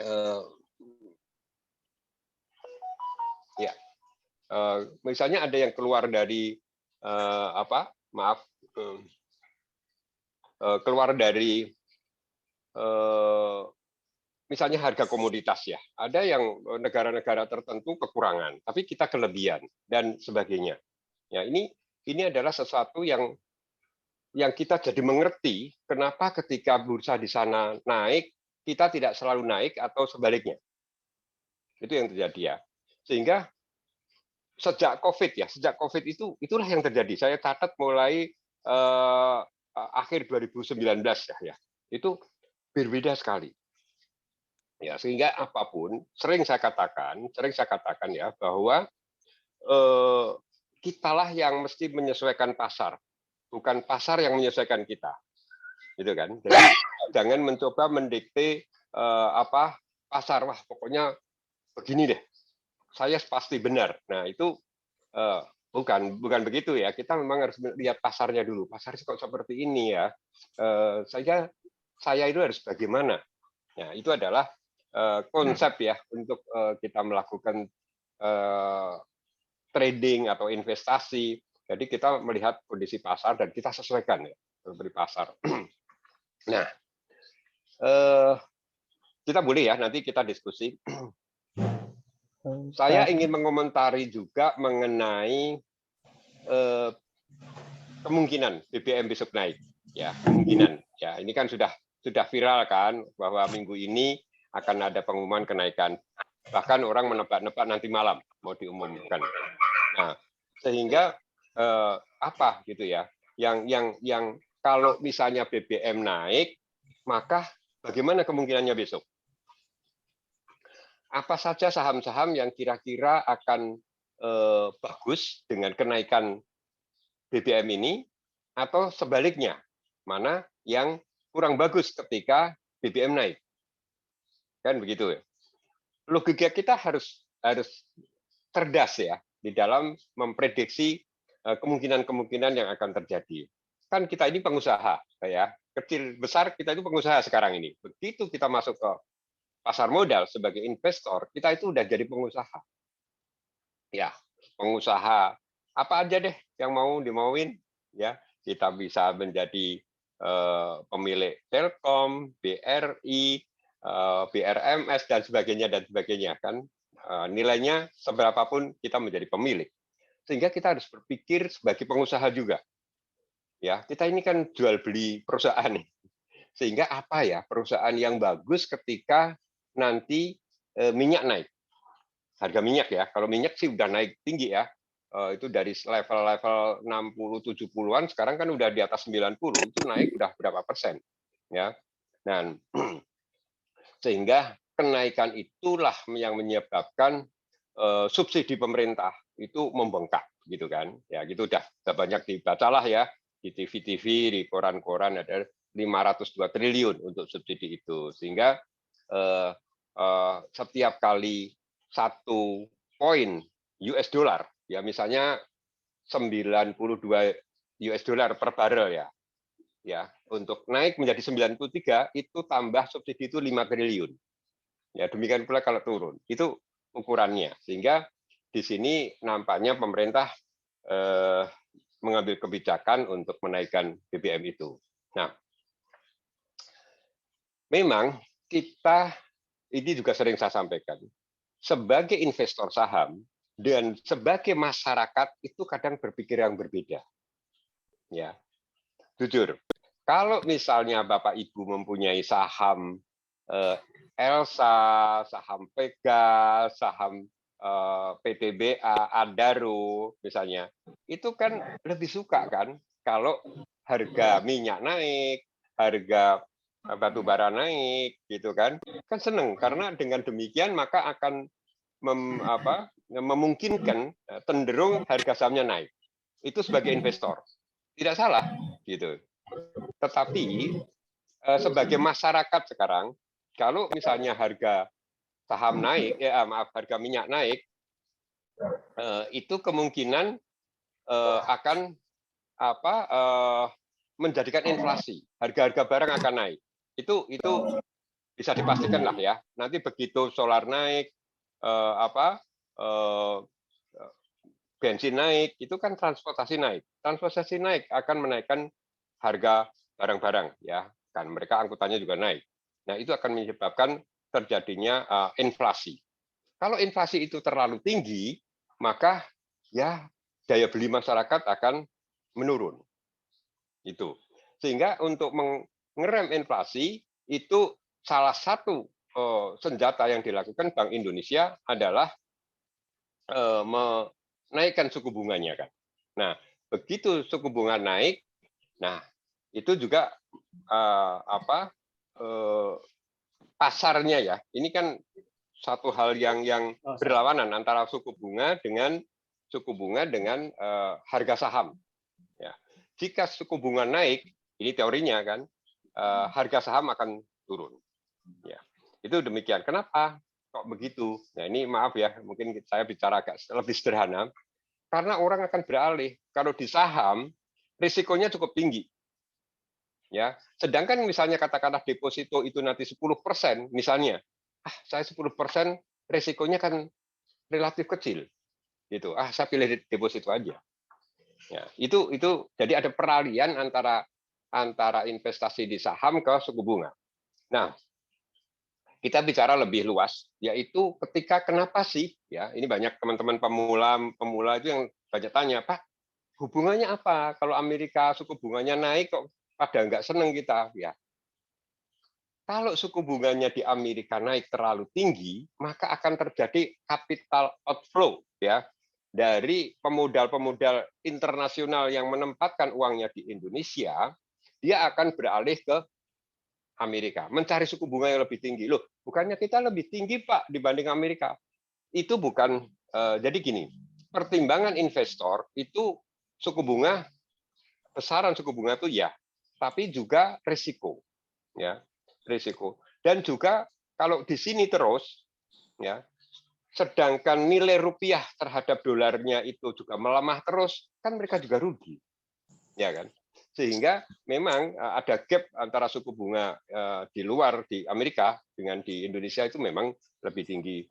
Eh, ya, misalnya ada yang keluar dari apa? Maaf, keluar dari misalnya harga komoditas ya. Ada yang negara-negara tertentu kekurangan, tapi kita kelebihan dan sebagainya. Ya, ini adalah sesuatu yang kita jadi mengerti kenapa ketika bursa di sana naik, kita tidak selalu naik atau sebaliknya. Itu yang terjadi ya. Sehingga sejak COVID ya, sejak COVID itulah yang terjadi. Saya catat mulai akhir 2019 ya. Itu berbeda sekali. Ya, sehingga apapun sering saya katakan ya bahwa kitalah yang mesti menyesuaikan pasar, bukan pasar yang menyesuaikan kita, gitu kan? Jadi jangan mencoba mendikte apa pasar, wah pokoknya begini deh, saya pasti benar. Nah itu bukan begitu ya. Kita memang harus lihat pasarnya dulu. Pasarnya kok seperti ini ya. Saya itu harus bagaimana? Nah itu adalah konsep ya untuk kita melakukan trading atau investasi. Jadi kita melihat kondisi pasar dan kita sesuaikan ya beri pasar. Nah, kita boleh ya nanti kita diskusi. Saya ingin mengomentari juga mengenai kemungkinan BBM besok naik. Ya, kemungkinan. Ya, ini kan sudah viral kan bahwa minggu ini akan ada pengumuman kenaikan. Bahkan orang menebak-nebak nanti malam mau diumumkan. Nah, sehingga apa gitu ya? Yang kalau misalnya BBM naik, maka bagaimana kemungkinannya besok? Apa saja saham-saham yang kira-kira akan bagus dengan kenaikan BBM ini, atau sebaliknya, mana yang kurang bagus ketika BBM naik? Kan begitu ya. Logika kita harus cerdas ya di dalam memprediksi kemungkinan-kemungkinan yang akan terjadi. Kan kita ini pengusaha ya, kecil besar kita itu pengusaha sekarang ini. Begitu kita masuk ke pasar modal sebagai investor, kita itu udah jadi pengusaha. Ya, pengusaha apa aja deh yang mau dimauin ya. Kita bisa menjadi pemilik Telkom, BRI, BRMS dan sebagainya kan. Nilainya seberapapun kita menjadi pemilik. Sehingga kita harus berpikir sebagai pengusaha juga. Ya, kita ini kan jual beli perusahaan nih. Sehingga apa ya perusahaan yang bagus ketika nanti minyak naik. Harga minyak ya. Kalau minyak sih udah naik tinggi ya. Itu dari level 60-70-an sekarang kan udah di atas 90, itu naik udah berapa persen ya. Dan sehingga kenaikan itulah yang menyebabkan subsidi pemerintah itu membengkak gitu kan. Ya gitu udah banyak dibacalah ya di TV-TV, di koran-koran ada 502 triliun untuk subsidi itu. Sehingga setiap kali 1 poin US dollar ya misalnya 92 US dollar per barrel ya untuk naik menjadi 93 itu tambah subsidi itu 5 triliun ya demikian pula kalau turun itu ukurannya sehingga di sini nampaknya pemerintah mengambil kebijakan untuk menaikkan BBM itu. Nah memang kita ini juga sering saya sampaikan sebagai investor saham dan sebagai masyarakat itu kadang berpikir yang berbeda. Ya, jujur. Kalau misalnya Bapak Ibu mempunyai saham Elsa, saham Pegas, saham PTBA, Adaro misalnya, itu kan lebih suka kan kalau harga minyak naik, harga batu bara naik gitu kan seneng karena dengan demikian maka akan memungkinkan cenderung harga sahamnya naik itu sebagai investor tidak salah gitu tetapi sebagai masyarakat sekarang kalau misalnya harga saham naik harga minyak naik itu kemungkinan akan menjadikan inflasi harga-harga barang akan naik itu bisa dipastikan lah ya. Nanti begitu solar naik, bensin naik, itu kan transportasi naik. Transportasi naik akan menaikkan harga barang-barang, ya kan, mereka angkutannya juga naik. Nah, itu akan menyebabkan terjadinya inflasi. Kalau inflasi itu terlalu tinggi, maka ya daya beli masyarakat akan menurun. Itu. Sehingga untuk mengerem inflasi itu salah satu senjata yang dilakukan Bank Indonesia adalah menaikkan suku bunganya kan. Nah, begitu suku bunga naik, nah itu juga pasarnya ya. Ini kan satu hal yang berlawanan antara suku bunga dengan harga saham. Ya. Jika suku bunga naik, ini teorinya kan, harga saham akan turun. Ya. Itu demikian. Kenapa kok begitu? Nah, ini maaf ya, mungkin saya bicara agak lebih sederhana. Karena orang akan beralih. Kalau di saham, risikonya cukup tinggi. Ya, sedangkan misalnya katakanlah deposito itu nanti 10%, misalnya, saya 10% risikonya kan relatif kecil. Gitu. Saya pilih deposito aja. Ya, itu jadi ada peralihan antara investasi di saham ke suku bunga. Nah, kita bicara lebih luas, yaitu ketika kenapa sih, ya ini banyak teman-teman pemula itu yang banyak tanya, Pak, hubungannya apa? Kalau Amerika suku bunganya naik kok pada nggak seneng kita, ya. Kalau suku bunganya di Amerika naik terlalu tinggi, maka akan terjadi capital outflow, ya, dari pemodal-pemodal internasional yang menempatkan uangnya di Indonesia, dia akan beralih ke Amerika, mencari suku bunga yang lebih tinggi. Loh, bukannya kita lebih tinggi, Pak, dibanding Amerika? Itu bukan, jadi gini, pertimbangan investor itu suku bunga, besaran suku bunga itu ya, tapi juga risiko. Ya, risiko. Dan juga kalau di sini terus, ya, sedangkan nilai rupiah terhadap dolarnya itu juga melemah terus, kan mereka juga rugi. Ya kan? Sehingga memang ada gap antara suku bunga di luar di Amerika dengan di Indonesia itu memang lebih tinggi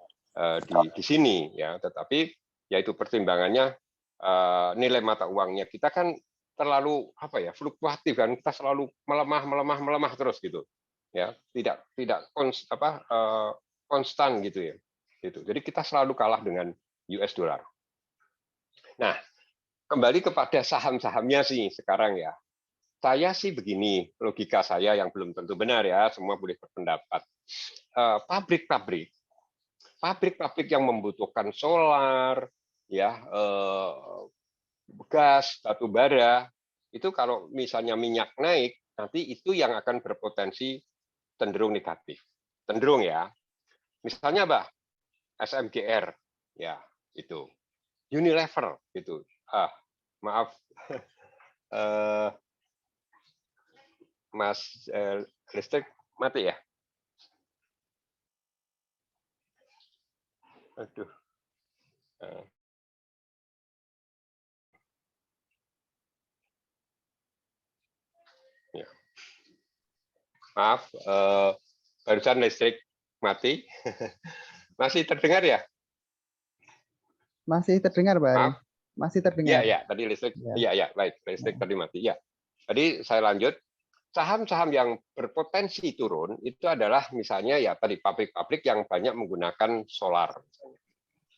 di sini ya, tetapi yaitu pertimbangannya nilai mata uangnya kita kan terlalu fluktuatif kan, kita selalu melemah terus gitu ya, tidak konstan gitu ya gitu. Jadi kita selalu kalah dengan US dollar. Nah, kembali kepada saham-sahamnya sih sekarang ya. Saya sih begini, logika saya yang belum tentu benar ya, semua boleh berpendapat. Pabrik-pabrik yang membutuhkan solar, ya, gas, batu bara, itu kalau misalnya minyak naik, nanti itu yang akan berpotensi cenderung negatif. Cenderung ya. Misalnya SMGR, ya itu. Unilever, gitu. Maaf. Mas listrik mati ya? Aduh. Ya. Maaf, barusan listrik mati. Masih terdengar ya? Masih terdengar, Pak Ari. Maaf. Masih terdengar. Ya, tadi listrik. Iya, baik. Listrik tadi mati. Ya. Tadi saya lanjut. Saham-saham yang berpotensi turun itu adalah misalnya ya tadi pabrik-pabrik yang banyak menggunakan solar,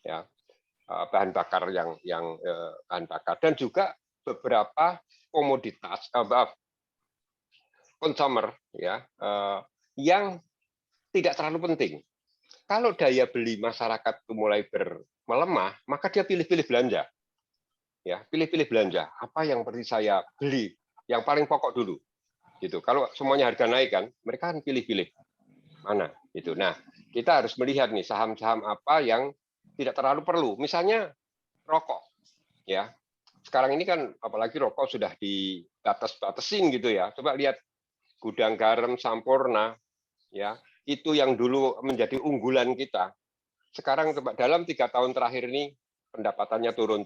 ya, bahan bakar yang bahan bakar, dan juga beberapa komoditas consumer ya yang tidak terlalu penting. Kalau daya beli masyarakat itu mulai melemah, maka dia pilih-pilih belanja. Ya, pilih-pilih belanja. Apa yang perlu saya beli? Yang paling pokok dulu. Gitu. Kalau semuanya harga naik kan, mereka kan pilih-pilih mana gitu. Nah, kita harus melihat nih saham-saham apa yang tidak terlalu perlu. Misalnya rokok, ya. Sekarang ini kan apalagi rokok sudah dibatas-batasin gitu ya. Coba lihat Gudang Garam Sampurna, ya, itu yang dulu menjadi unggulan kita. Sekarang dalam 3 tahun terakhir ini pendapatannya turun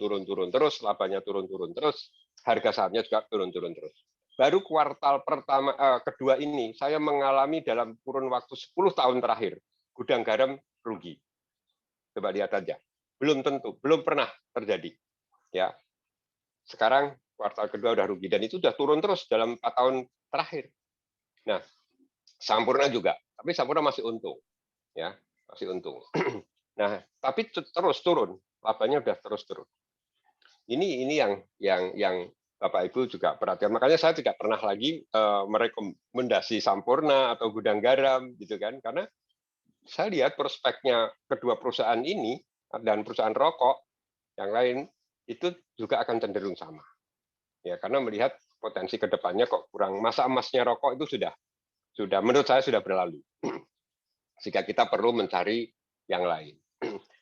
terus, labanya turun terus, harga sahamnya juga turun terus. baru kuartal kedua ini saya mengalami dalam kurun waktu 10 tahun terakhir gudang garam rugi. Coba lihat aja. Belum tentu, belum pernah terjadi. Ya. Sekarang kuartal kedua udah rugi dan itu sudah turun terus dalam 4 tahun terakhir. Nah, Sampurna juga, tapi Sampurna masih untung. Ya, masih untung. Nah, tapi terus turun, labanya udah terus turun. Ini yang Bapak Ibu juga perhatikan. Makanya saya tidak pernah lagi merekomendasi Sampurna atau gudang garam gitu kan, karena saya lihat prospeknya kedua perusahaan ini dan perusahaan rokok yang lain itu juga akan cenderung sama. Ya, karena melihat potensi ke depannya kok kurang, masa emasnya rokok itu sudah menurut saya sudah berlalu. Sehingga kita perlu mencari yang lain.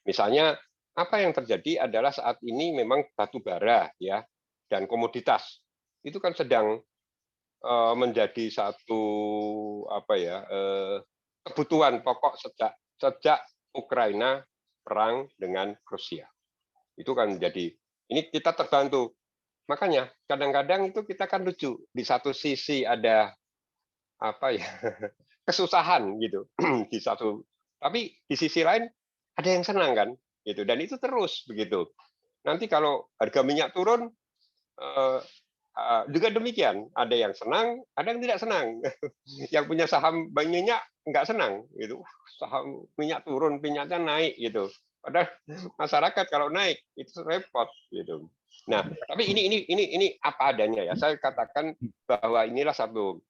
Misalnya apa yang terjadi adalah saat ini memang batu bara ya dan komoditas itu kan sedang menjadi satu kebutuhan pokok sejak Ukraina perang dengan Rusia. Itu kan jadi ini kita terbantu. Makanya kadang-kadang itu kita kan lucu, di satu sisi ada kesusahan gitu di satu, tapi di sisi lain ada yang senang kan gitu, dan itu terus begitu. Nanti kalau harga minyak turun juga demikian, ada yang senang, ada yang tidak senang. Yang punya saham minyak nggak senang gitu, saham minyak turun, minyaknya naik gitu. Padahal masyarakat kalau naik itu repot gitu. Nah, tapi ini apa adanya ya. Saya katakan bahwa inilah satu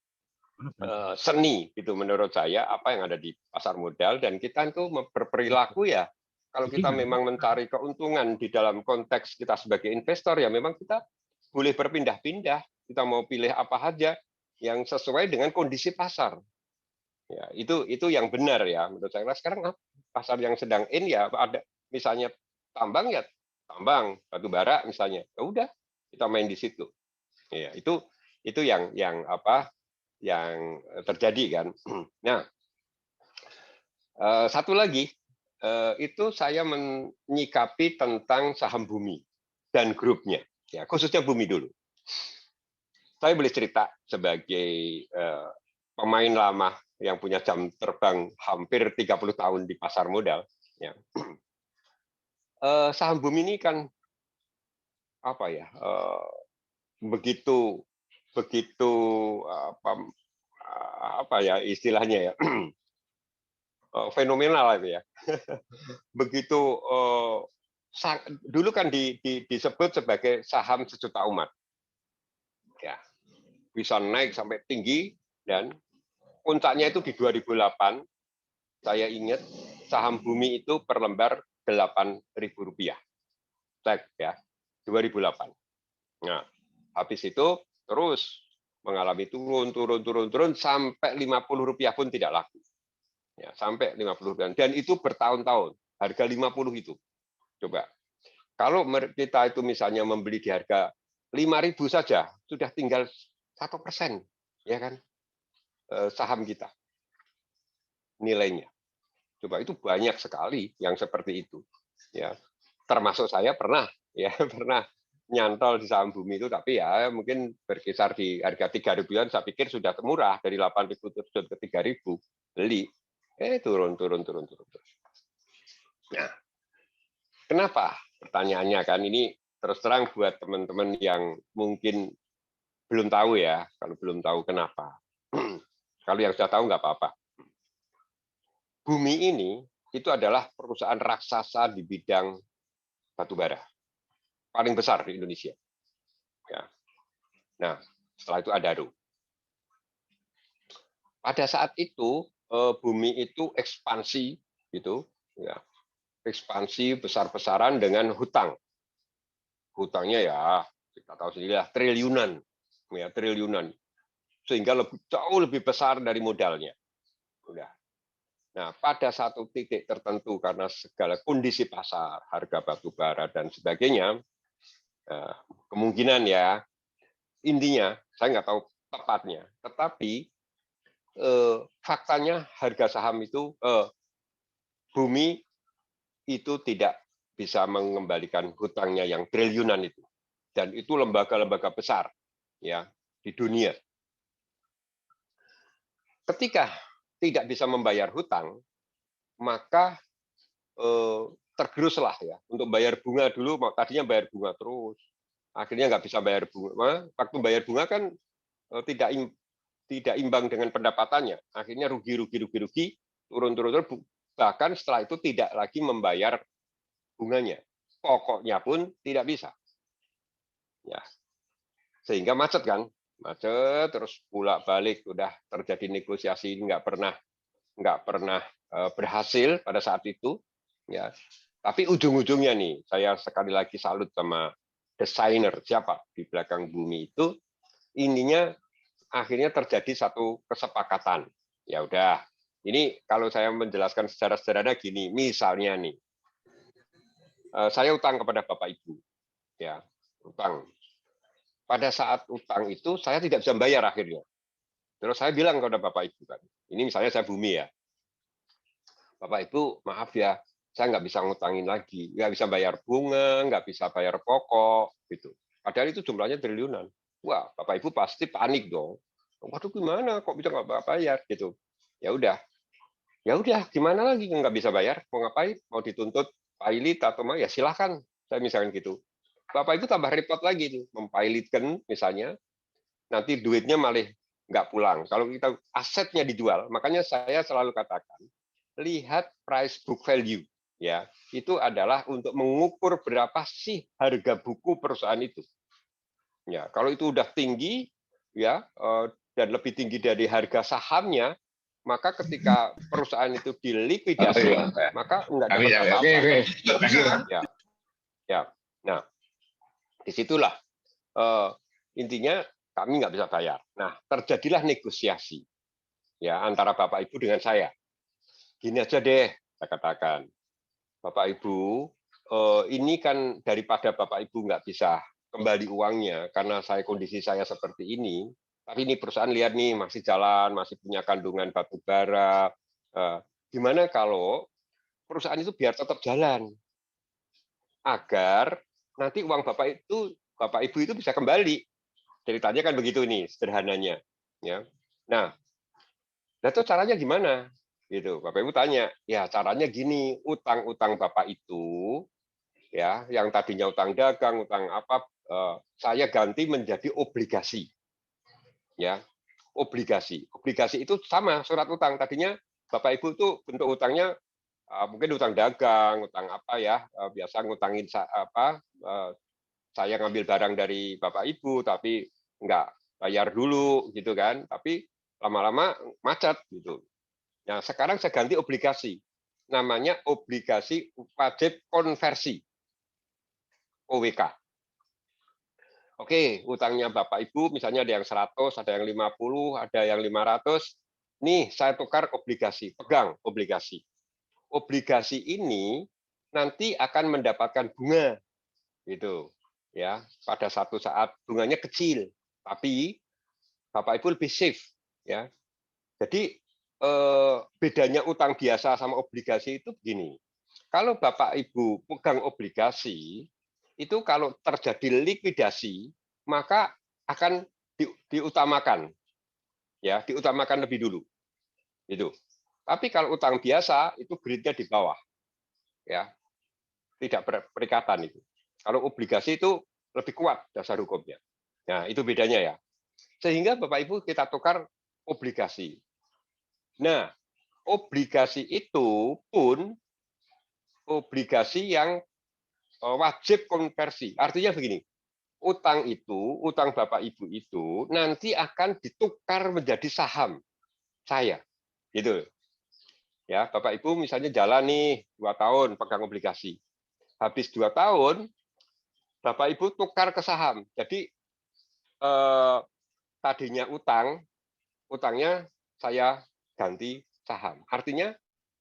seni gitu menurut saya apa yang ada di pasar modal, dan kita itu berperilaku ya kalau kita memang mencari keuntungan di dalam konteks kita sebagai investor ya memang kita boleh berpindah-pindah, kita mau pilih apa saja yang sesuai dengan kondisi pasar. Ya, itu yang benar ya menurut saya. Sekarang pasar yang sedang in ya ada misalnya tambang ya tambang, batu bara misalnya. Ya udah, kita main di situ. Ya, itu yang terjadi kan. Nah, satu lagi itu saya menyikapi tentang saham Bumi dan grupnya, ya khususnya Bumi dulu. Saya boleh cerita sebagai pemain lama yang punya jam terbang hampir 30 tahun di pasar modal. Ya. Saham Bumi ini kan begitu istilahnya ya fenomenal itu ya. Begitu dulu kan disebut sebagai saham sejuta umat. Ya. Bisa naik sampai tinggi dan puncaknya itu di 2008. Saya ingat saham Bumi itu per lembar Rp8.000. Cek ya, 2008. Nah, habis itu terus mengalami turun sampai Rp50 pun tidak laku. Ya, sampai Rp50. Dan itu bertahun-tahun. Harga 50 itu. Coba. Kalau kita itu misalnya membeli di harga 5.000 saja, sudah tinggal 1%, ya kan? Saham kita. Nilainya. Coba, itu banyak sekali yang seperti itu. Ya. Termasuk saya pernah nyantol di saham Bumi itu, tapi ya mungkin berkisar di harga 3.000-an, saya pikir sudah murah, dari 8.000 turun ke 3.000, beli. Turun. Nah, kenapa? Pertanyaannya kan ini terus terang buat teman-teman yang mungkin belum tahu ya, kalau belum tahu kenapa. Kalau yang sudah tahu nggak apa-apa. Bumi ini itu adalah perusahaan raksasa di bidang batubara. Paling besar di Indonesia. Ya. Nah, setelah itu Adaro. Pada saat itu Bumi itu ekspansi gitu, ya. Ekspansi besar-besaran dengan hutang. Hutangnya ya kita tahu sendiri lah, triliunan, ya triliunan, sehingga jauh lebih besar dari modalnya. Udah. Nah, pada satu titik tertentu karena segala kondisi pasar, harga batu bara dan sebagainya, kemungkinan ya, intinya saya nggak tahu tepatnya, tetapi faktanya harga saham itu Bumi itu tidak bisa mengembalikan hutangnya yang triliunan itu, dan itu lembaga-lembaga besar, ya di dunia. Ketika tidak bisa membayar hutang, maka tergeruslah ya untuk bayar bunga dulu. Tadinya bayar bunga terus, akhirnya nggak bisa bayar bunga. Waktu bayar bunga kan tidak imbang dengan pendapatannya, akhirnya rugi, turun, bahkan setelah itu tidak lagi membayar bunganya, pokoknya pun tidak bisa. Ya, sehingga macet kan, terus bolak-balik, udah terjadi negosiasi nggak pernah berhasil pada saat itu. Ya, tapi ujung-ujungnya nih, saya sekali lagi salut sama desainer siapa di belakang bumi itu, ininya akhirnya terjadi satu kesepakatan. Ya udah, ini kalau saya menjelaskan secara sederhana gini, misalnya nih, saya utang kepada Bapak Ibu, ya utang. Pada saat utang itu saya tidak bisa bayar akhirnya. Terus saya bilang kepada Bapak Ibu kan, ini misalnya saya Bumi ya, Bapak Ibu maaf ya, saya nggak bisa ngutangin lagi, nggak bisa bayar bunga, nggak bisa bayar pokok, gitu. Padahal itu jumlahnya triliunan. Wah, Bapak Ibu pasti panik dong. Waduh, gimana? Kok bisa nggak bayar gitu? Ya udah, gimana lagi nggak bisa bayar? Mau ngapain? Mau dituntut pilot atau mau? Ya silahkan. Saya misalkan gitu. Bapak Ibu tambah repot lagi nih, mempilotkan misalnya, nanti duitnya malah nggak pulang. Kalau kita asetnya dijual, makanya saya selalu katakan, lihat price book value, ya itu adalah untuk mengukur berapa sih harga buku perusahaan itu. Ya kalau itu udah tinggi, ya dan lebih tinggi dari harga sahamnya, maka ketika perusahaan itu dilikuidasi, maka nggak dapat apa-apa. Ya, nah disitulah intinya kami nggak bisa bayar. Nah terjadilah negosiasi ya antara Bapak Ibu dengan saya. Gini aja deh, saya katakan, Bapak Ibu, ini kan daripada Bapak Ibu nggak bisa kembali uangnya karena kondisi saya seperti ini, tapi ini perusahaan lihat nih masih jalan, masih punya kandungan batu bara. Gimana kalau perusahaan itu biar tetap jalan, agar nanti uang Bapak Ibu itu bisa kembali. Ceritanya kan begitu nih, sederhananya. Ya. Nah, itu caranya gimana? Gitu. Bapak Ibu tanya, ya caranya gini, utang-utang Bapak itu, ya, yang tadinya utang dagang, utang apa, saya ganti menjadi obligasi. Ya, obligasi. Obligasi itu sama surat utang. Tadinya Bapak Ibu itu bentuk utangnya mungkin utang dagang, utang apa ya, biasa ngutangin saya ngambil barang dari Bapak Ibu, tapi nggak bayar dulu, gitu kan. Tapi lama-lama macet, gitu. Nah, sekarang saya ganti obligasi. Namanya obligasi wajib konversi. OWK. Oke, utangnya Bapak Ibu misalnya ada yang 100, ada yang 50, ada yang 500. Nih, saya tukar obligasi, pegang obligasi. Obligasi ini nanti akan mendapatkan bunga. Gitu. Ya, pada satu saat bunganya kecil, tapi Bapak Ibu lebih safe, ya. Jadi bedanya utang biasa sama obligasi itu begini. Kalau Bapak Ibu pegang obligasi, itu kalau terjadi likuidasi, maka akan diutamakan. Ya, diutamakan lebih dulu. Itu. Tapi kalau utang biasa itu grade-nya di bawah. Ya. Tidak berperikatan itu. Kalau obligasi itu lebih kuat dasar hukumnya. Nah, itu bedanya ya. Sehingga Bapak Ibu kita tukar obligasi. Nah, obligasi itu pun obligasi yang wajib konversi. Artinya begini, utang Bapak Ibu itu nanti akan ditukar menjadi saham saya. Gitu. Ya, Bapak Ibu misalnya jalan nih 2 tahun pegang obligasi. Habis 2 tahun Bapak Ibu tukar ke saham. Jadi tadinya utangnya saya ganti saham. Artinya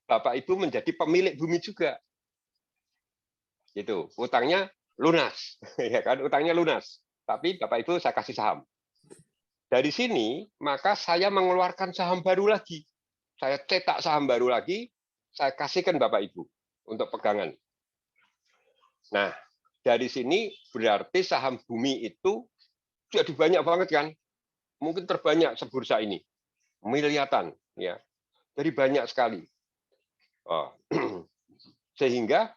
Bapak Ibu menjadi pemilik bumi juga. Gitu. Utangnya lunas, ya kan? Utangnya lunas. Tapi Bapak Ibu saya kasih saham. Dari sini maka saya mengeluarkan saham baru lagi. Saya cetak saham baru lagi, saya kasihkan Bapak Ibu untuk pegangan. Nah, dari sini berarti saham bumi itu jadi banyak banget kan? mungkin terbanyak sebursa ini, miliatan, ya. Jadi banyak sekali. Sehingga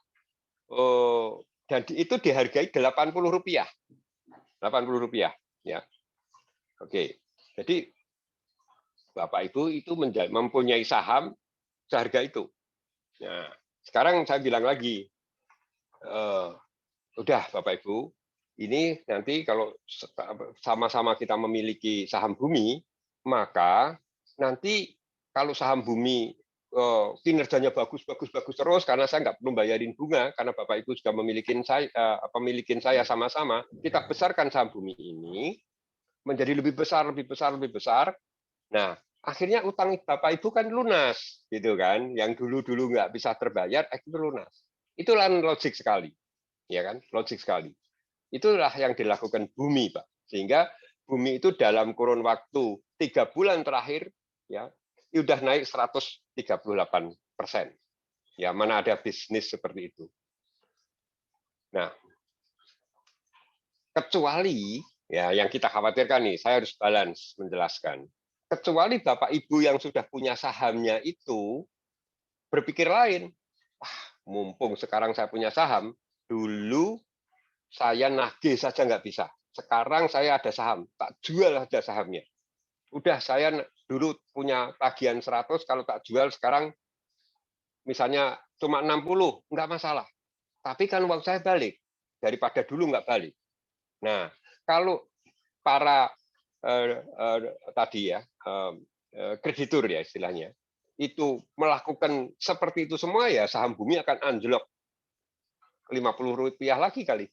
dan itu dihargai Rp80. Rp80, ya. Oke. Jadi Bapak Ibu itu mempunyai saham seharga itu. Nah, sekarang saya bilang lagi, udah Bapak Ibu, ini nanti kalau sama-sama kita memiliki saham bumi, maka nanti kalau saham bumi kinerjanya bagus terus, karena saya nggak perlu bayarin bunga, karena Bapak Ibu sudah memiliki saya sama-sama, kita besarkan saham bumi ini menjadi lebih besar. Nah, akhirnya utang Bapak Ibu kan lunas, gitu kan? Yang dulu nggak bisa terbayar, akhirnya lunas. Itulah logik sekali, ya kan? Logik sekali. Itulah yang dilakukan bumi, Pak. Sehingga bumi itu dalam kurun waktu 3 bulan terakhir, ya, sudah naik 138%. Ya, mana ada bisnis seperti itu. Nah, kecuali ya yang kita khawatirkan nih, saya harus balance menjelaskan. Kecuali Bapak Ibu yang sudah punya sahamnya itu berpikir lain. Wah, mumpung sekarang saya punya saham, dulu saya nagih saja nggak bisa. Sekarang saya ada saham, tak jual saja sahamnya. Udah saya dulu punya tagihan 100, kalau tak jual sekarang misalnya cuma 60, nggak masalah. Tapi kan uang saya balik, daripada dulu nggak balik. Nah, kalau para tadi ya, kreditur ya istilahnya, itu melakukan seperti itu semua, ya saham bumi akan anjlok Rp50 lagi kali.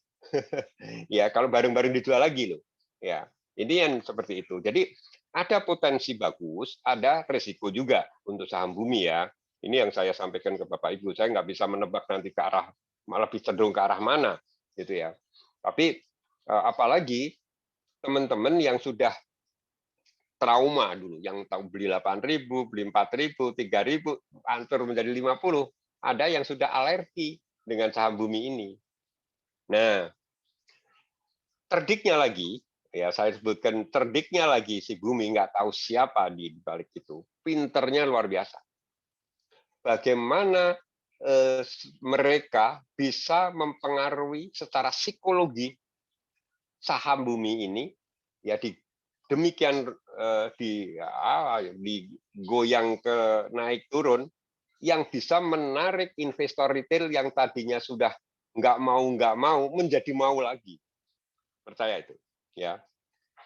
Ya, kalau bareng-bareng dijual lagi loh. Ya, ini yang seperti itu. Jadi ada potensi bagus, ada resiko juga untuk saham bumi ya. Ini yang saya sampaikan ke Bapak Ibu. Saya nggak bisa menebak nanti ke arah, malah lebih cenderung ke arah mana, gitu ya. Tapi apalagi teman-teman yang sudah trauma dulu, yang tahu beli 8.000, beli 4.000, 3.000, hancur menjadi 50, ada yang sudah alergi dengan saham bumi ini. Nah, terdiknya lagi, ya saya sebutkan terdiknya lagi, si bumi nggak tahu siapa di balik itu, pinternya luar biasa. Bagaimana mereka bisa mempengaruhi secara psikologi saham bumi ini, ya demikian digoyang ke naik turun, yang bisa menarik investor retail yang tadinya sudah nggak mau menjadi mau lagi. Percaya itu, ya.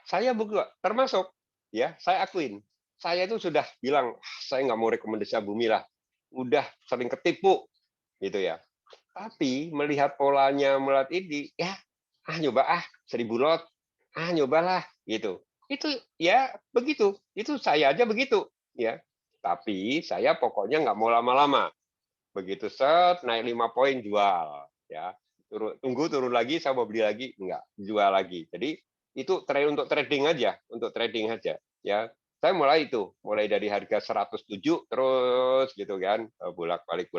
Saya juga termasuk, ya, saya akuin. Saya itu sudah bilang, saya nggak mau rekomendasi bumi lah, udah sering ketipu, gitu ya. Tapi melihat polanya, melihat ini, ya, nyoba 1.000 lot, nyobalah, gitu. Itu ya begitu, itu saya aja begitu, ya. Tapi saya pokoknya nggak mau lama-lama. Begitu set naik 5 poin jual, ya. Tunggu turun lagi, saya mau beli lagi, enggak, jual lagi. Jadi itu untuk trading aja, ya. Saya mulai dari harga 107 terus gitu kan, bolak-balik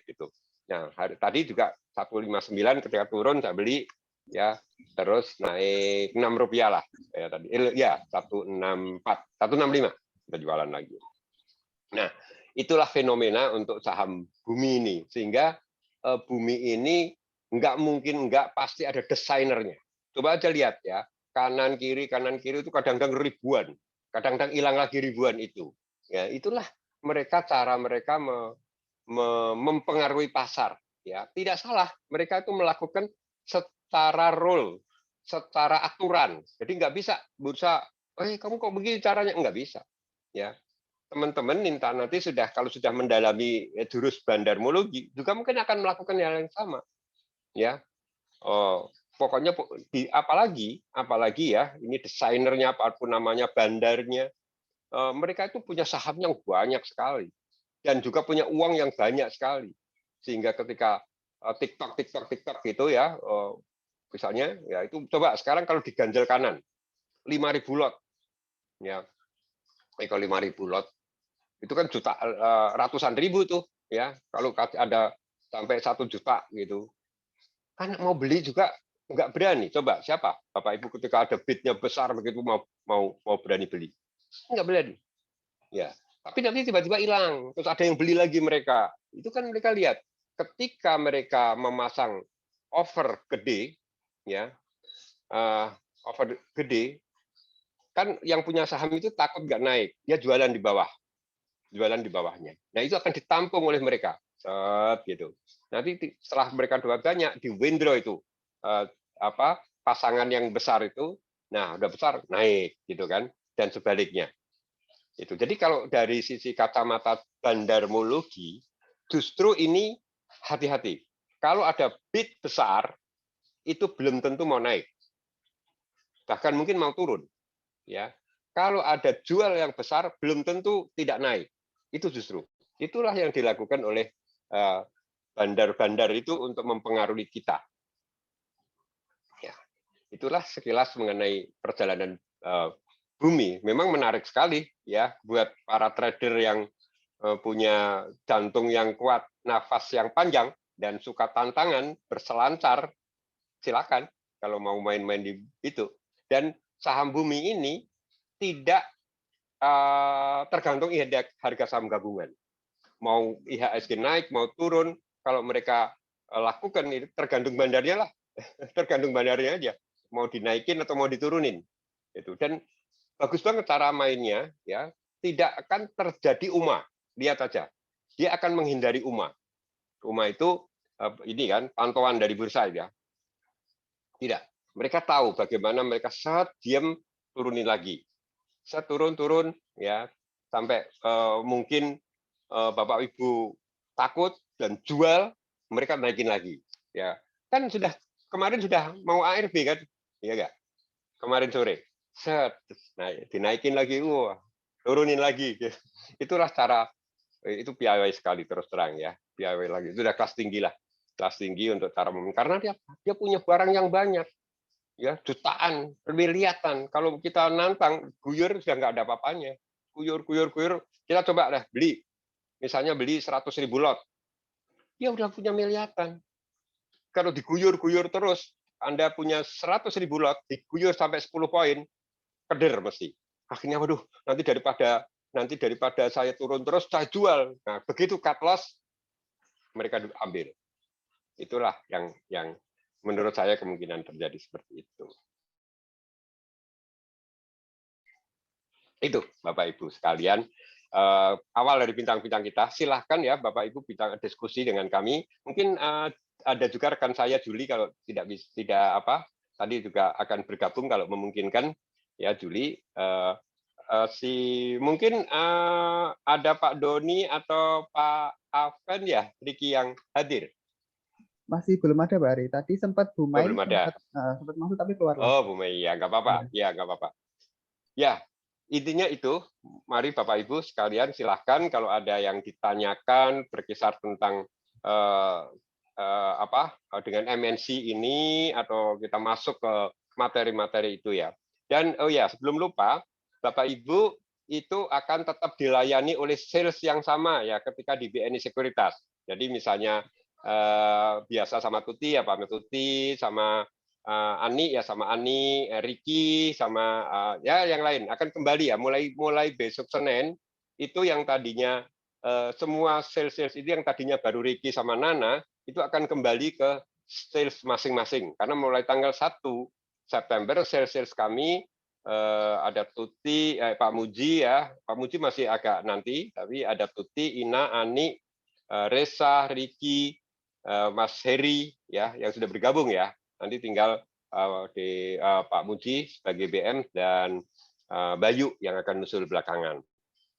gitu. Nah, tadi juga 159 ketika turun saya beli, ya, terus naik Rp6 lah, ya tadi, ya 164, 165 kita jualan lagi. Nah, itulah fenomena untuk saham bumi ini, sehingga bumi ini pasti ada desainernya. Coba aja lihat ya, kanan kiri itu kadang-kadang ribuan, kadang-kadang hilang lagi ribuan itu. Ya, itulah cara mereka mempengaruhi pasar. Ya, tidak salah, mereka itu melakukan secara rule, secara aturan. Jadi nggak bisa bursa, kamu kok begini caranya, nggak bisa. Ya, teman-teman nanti kalau sudah mendalami jurus bandarmologi juga mungkin akan melakukan hal yang sama, ya. Pokoknya apalagi ya, ini desainernya apapun namanya, bandarnya, mereka itu punya saham yang banyak sekali dan juga punya uang yang banyak sekali, sehingga ketika TikTok gitu ya, misalnya ya, itu coba sekarang kalau diganjel kanan 5.000 lot, ya, kalau 5.000 lot itu kan ratusan ribu tuh, ya. Kalau ada sampai 1 juta gitu, kan mau beli juga nggak berani. Coba siapa Bapak Ibu ketika ada bidnya besar begitu mau berani beli? Nggak berani. Ya, tapi nanti tiba-tiba hilang, terus ada yang beli lagi mereka. Itu kan mereka lihat ketika mereka memasang offer gede, ya, offer gede, kan yang punya saham itu takut nggak naik, dia jualan di bawah, jualan di bawahnya. Nah itu akan ditampung oleh mereka, set gitu. Nanti setelah mereka jual banyak, di withdraw itu pasangan yang besar itu, nah udah besar naik gitu kan, dan sebaliknya. Itu. Jadi kalau dari sisi kacamata bandarmologi, justru ini hati-hati. Kalau ada bid besar, itu belum tentu mau naik. Bahkan mungkin mau turun. Ya, kalau ada jual yang besar, belum tentu tidak naik. Itu justru. Itulah yang dilakukan oleh bandar-bandar itu untuk mempengaruhi kita. Ya, itulah sekilas mengenai perjalanan bumi. Memang menarik sekali ya buat para trader yang punya jantung yang kuat, nafas yang panjang, dan suka tantangan, berselancar, silakan kalau mau main-main di itu. Dan saham bumi ini tidak tergantung harga saham gabungan. Mau IHSG naik, mau turun, kalau mereka lakukan itu tergantung bandarnya lah, tergantung bandarnya aja, mau dinaikin atau mau diturunin. Itu. Dan bagus banget cara mainnya, ya, tidak akan terjadi UMA. Lihat aja, dia akan menghindari UMA. UMA itu ini kan pantauan dari bursa ya. Tidak, mereka tahu bagaimana mereka diam turunin lagi, turun ya sampai mungkin Bapak Ibu takut dan jual, mereka naikin lagi. Ya kan kemarin sudah mau ARB kan, ya enggak? Kemarin sore, dinaikin lagi, turunin lagi. Itulah cara. Itu piawai sekali terus terang ya, piawai lagi. Itu udah kelas tinggi lah, kelas tinggi untuk cara karena dia punya barang yang banyak, ya jutaan, miliaran. Kalau kita nantang guyur sudah nggak ada apa-apanya, guyur. Kita coba deh beli, misalnya beli 100.000 lot, dia udah punya miliaran. Kalau diguyur terus, Anda punya 100.000 lot, diguyur sampai 10 poin, keder mesti. Akhirnya waduh, nanti daripada saya turun terus saya jual. Nah, begitu cut loss mereka ambil. Itulah yang menurut saya kemungkinan terjadi seperti itu. Itu Bapak Ibu sekalian, awal dari bintang-bintang kita. Silahkan ya Bapak Ibu bintang diskusi dengan kami. Mungkin ada juga rekan saya Juli kalau tidak tadi juga akan bergabung kalau memungkinkan ya Juli. Mungkin ada Pak Doni atau Pak Aven ya, Riki yang hadir. Masih belum ada Pak Ari. Tadi sempat Bu Mai belum ada. sempat masuk tapi keluar. Oh Bu Mai ya nggak apa-apa. Ya nggak apa-apa. Ya intinya itu. Mari Bapak Ibu sekalian silahkan kalau ada yang ditanyakan berkisar tentang dengan MNC ini atau kita masuk ke materi-materi itu ya. Dan oh ya sebelum lupa. Bapak Ibu itu akan tetap dilayani oleh sales yang sama ya ketika di BNI Sekuritas. Jadi misalnya biasa sama Tuti ya Pak Tuti, sama Ani ya sama Ani, Riki sama ya yang lain akan kembali ya mulai besok Senin itu yang tadinya semua sales itu yang tadinya baru Riki sama Nana itu akan kembali ke sales masing-masing karena mulai tanggal 1 September sales kami ada Tuti, Pak Muji ya, Pak Muji masih agak nanti, tapi ada Tuti, Ina, Ani, Resa, Riki, Mas Heri ya yang sudah bergabung ya. Nanti tinggal di Pak Muji sebagai BM dan Bayu yang akan menyusul belakangan.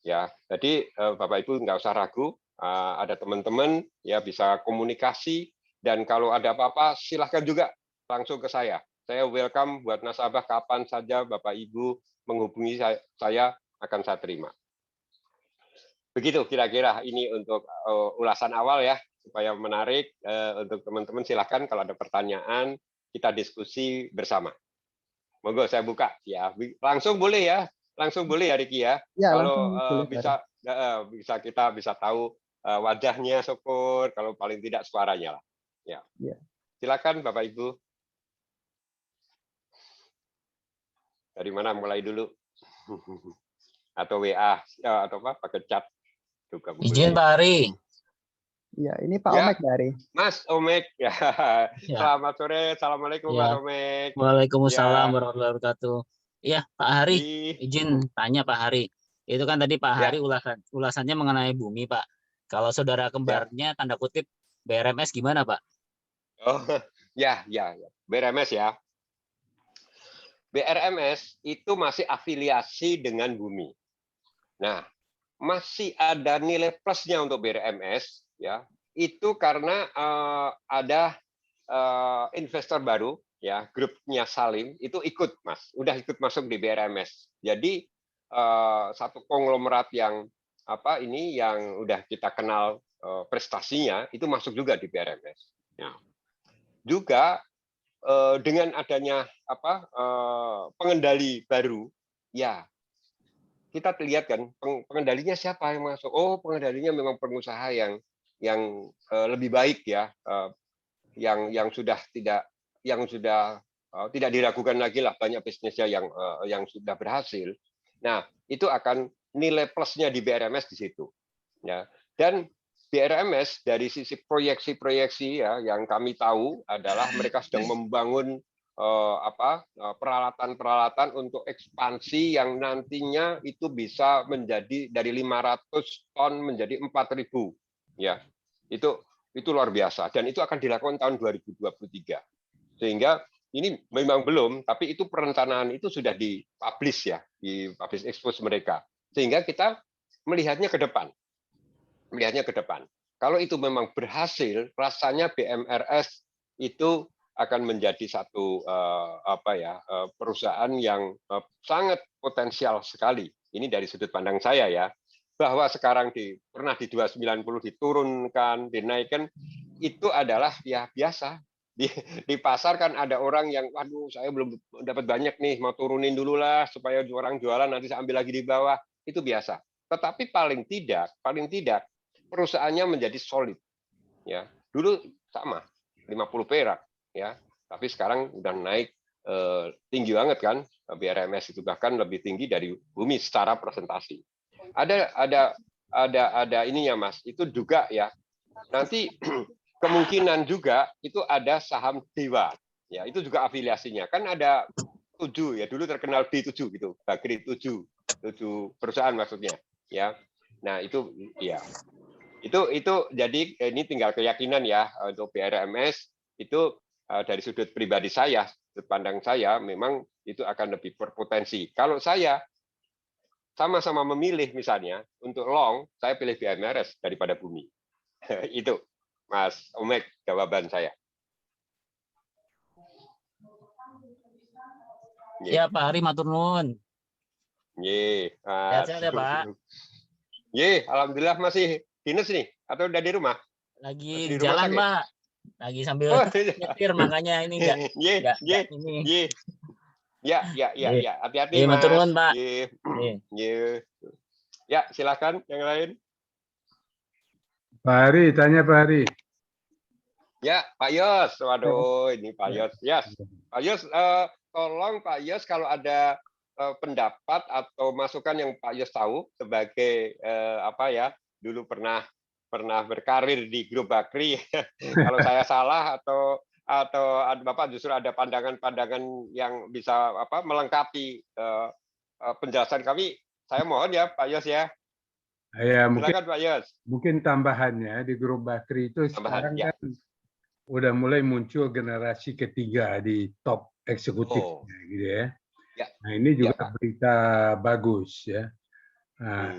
Ya, jadi Bapak Ibu nggak usah ragu, ada teman-teman ya bisa komunikasi dan kalau ada apa-apa silahkan juga langsung ke saya. Saya welcome buat nasabah kapan saja Bapak Ibu menghubungi saya akan saya terima. Begitu kira-kira ini untuk ulasan awal ya supaya menarik untuk teman-teman silahkan kalau ada pertanyaan kita diskusi bersama. Monggo saya buka ya langsung boleh ya Riki ya. Ya kalau boleh, kita bisa tahu wajahnya syukur kalau paling tidak suaranya lah. Ya. Silakan Bapak Ibu. Dari mana mulai dulu? Atau WA atau apa? Pakai chat juga boleh. Izin Pak Hari. Ya, ini Pak Ya. Omek dari. Mas Omek, ya. Ya. Selamat sore, assalamualaikum Ya. Mas Omek. Waalaikumsalam Ya. warahmatullahi wabarakatuh. Iya Pak Hari, izin tanya Pak Hari. Itu kan tadi Pak Hari ulasannya mengenai bumi Pak. Kalau saudara kembarnya tanda kutip BRMS gimana Pak? Oh ya. BRMS ya. BRMS itu masih afiliasi dengan bumi. Nah, masih ada nilai plusnya untuk BRMS ya. Itu karena ada investor baru ya, grupnya Salim itu ikut Mas, udah ikut masuk di BRMS. Jadi satu konglomerat yang yang udah kita kenal prestasinya itu masuk juga di BRMS. Ya. Juga dengan adanya pengendali baru, ya kita lihat kan pengendalinya siapa yang masuk. Oh, pengendalinya memang pengusaha yang lebih baik ya, yang sudah tidak diragukan lagi lah, banyak bisnisnya yang sudah berhasil. Nah, itu akan nilai plusnya di BRMS di situ. Ya. Dan BRMS dari sisi proyeksi-proyeksi ya yang kami tahu adalah mereka sedang membangun peralatan-peralatan untuk ekspansi yang nantinya itu bisa menjadi dari 500 ton menjadi 4.000 ya. Itu luar biasa dan itu akan dilakukan tahun 2023. Sehingga ini memang belum, tapi itu perencanaan itu sudah dipublish ya, dipublish expose mereka. Sehingga kita melihatnya ke depan. Kalau itu memang berhasil, rasanya BMRS itu akan menjadi satu perusahaan yang sangat potensial sekali. Ini dari sudut pandang saya ya, bahwa sekarang pernah di 290 diturunkan, dinaikkan, itu adalah ya biasa. Di pasar kan ada orang yang, waduh saya belum dapat banyak nih, mau turunin dulu lah supaya orang jualan nanti saya ambil lagi di bawah, itu biasa. Tetapi paling tidak perusahaannya menjadi solid. Ya, dulu sama 50 perak ya, tapi sekarang udah naik tinggi banget kan BRMS itu, bahkan lebih tinggi dari bumi secara presentasi. Ada ininya Mas, itu juga ya. Nanti kemungkinan juga itu ada saham Dewa. Ya, itu juga afiliasinya. Kan ada 7 ya, dulu terkenal B7 gitu, Bakri 7 perusahaan maksudnya, ya. Nah, itu ya. Itu jadi ini tinggal keyakinan ya untuk BRMS itu dari sudut pribadi saya, sudut pandang saya memang itu akan lebih berpotensi. Kalau saya sama-sama memilih misalnya untuk long, saya pilih BMRS daripada bumi. Itu Mas Omek jawaban saya. Ya Pak Hari matur nuwun. Sehat-sehat ya Pak. Alhamdulillah masih dinas nih atau udah di rumah? Lagi di jalan sakit? Pak. Lagi sambil nyetir makanya ini enggak ini. Ya. Hati-hati Mas. Matur nuwun Pak. Ya, silakan yang lain. Pak Hari, tanya Pak Hari. Ya, Pak Yos. Waduh, ini Pak Yos. Yes. Pak Yos, tolong Pak Yos kalau ada pendapat atau masukan yang Pak Yos tahu sebagai dulu pernah berkarir di grup Bakri. Kalau saya salah atau Bapak justru ada pandangan-pandangan yang bisa melengkapi penjelasan kami, saya mohon ya Pak Yos ya. Ya, silakan Pak Yos. Mungkin tambahannya di grup Bakri itu sekarang kan udah mulai muncul generasi ketiga di top eksekutifnya gitu ya. Nah, ini juga berita bagus ya. Nah,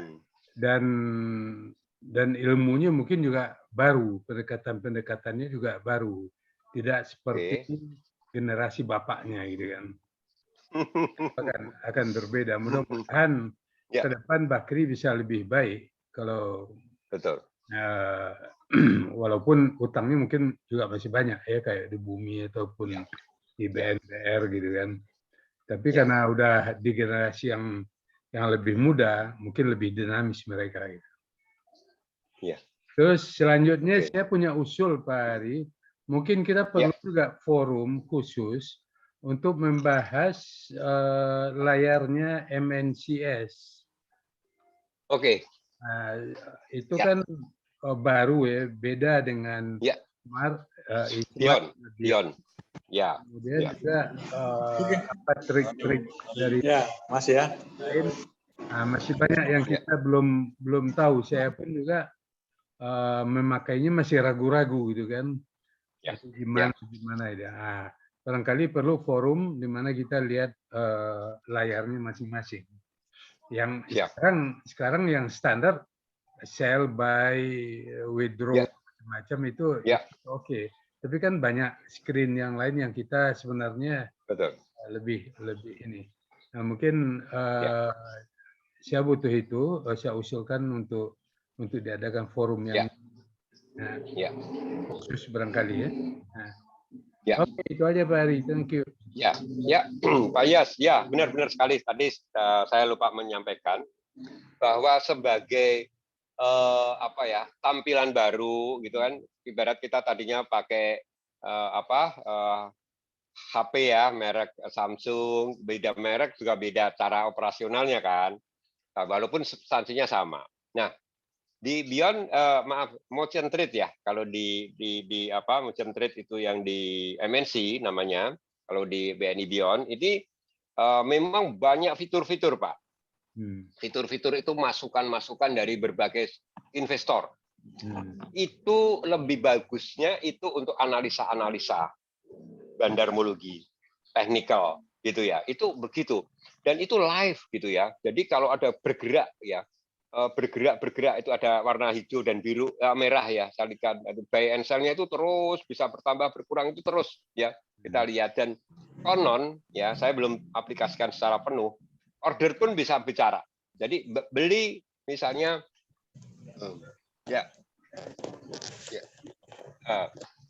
dan ilmunya mungkin juga baru, pendekatannya juga baru. Tidak seperti generasi bapaknya gitu kan. Akan berbeda. Mudah-mudahan ke depan Bakri bisa lebih baik kalau walaupun utangnya mungkin juga masih banyak ya kayak di bumi ataupun di BNPR gitu kan. Tapi karena udah di generasi yang lebih muda, mungkin lebih dinamis mereka gitu. Terus selanjutnya saya punya usul Pak Hari, mungkin kita perlu juga forum khusus untuk membahas layarnya MNCS. Oke. Nah, itu kan baru ya, beda dengan Smart, Beyond. Ya. Kemudian juga apa trik-trik dari Mas ya. lain. Nah, masih banyak yang kita belum tahu. Saya pun juga memakainya masih ragu-ragu gitu kan. Gimana ya. Nah, barangkali perlu forum di mana kita lihat layarnya masing-masing. Yang sekarang yang standar sell, buy, withdraw macam itu oke. Tapi kan banyak screen yang lain yang kita sebenarnya lebih ini. Nah, mungkin saya butuh itu, saya usulkan untuk diadakan forum yang khusus barangkali ya. Nah, Oke, itu aja Pak Ari. Thank you. Ya, Pak Yas, ya benar-benar sekali tadi saya lupa menyampaikan bahwa sebagai tampilan baru gitu kan, ibarat kita tadinya pakai HP ya, merek Samsung, beda merek juga beda cara operasionalnya kan, walaupun substansinya sama. Nah, di Beyond motion trade ya, kalau di motion trade itu yang di MNC namanya, kalau di BNI Beyond ini memang banyak fitur-fitur Pak. Fitur-fitur itu masukan-masukan dari berbagai investor. Itu lebih bagusnya itu untuk analisa-analisa bandarmologi, teknikal gitu ya. Itu begitu. Dan itu live gitu ya. Jadi kalau ada bergerak ya, bergerak itu ada warna hijau dan biru, merah ya, salikan buy and sell-nya itu terus bisa bertambah berkurang itu terus ya. Kita lihat dan konon ya, saya belum aplikasikan secara penuh. Order pun bisa bicara. Jadi beli misalnya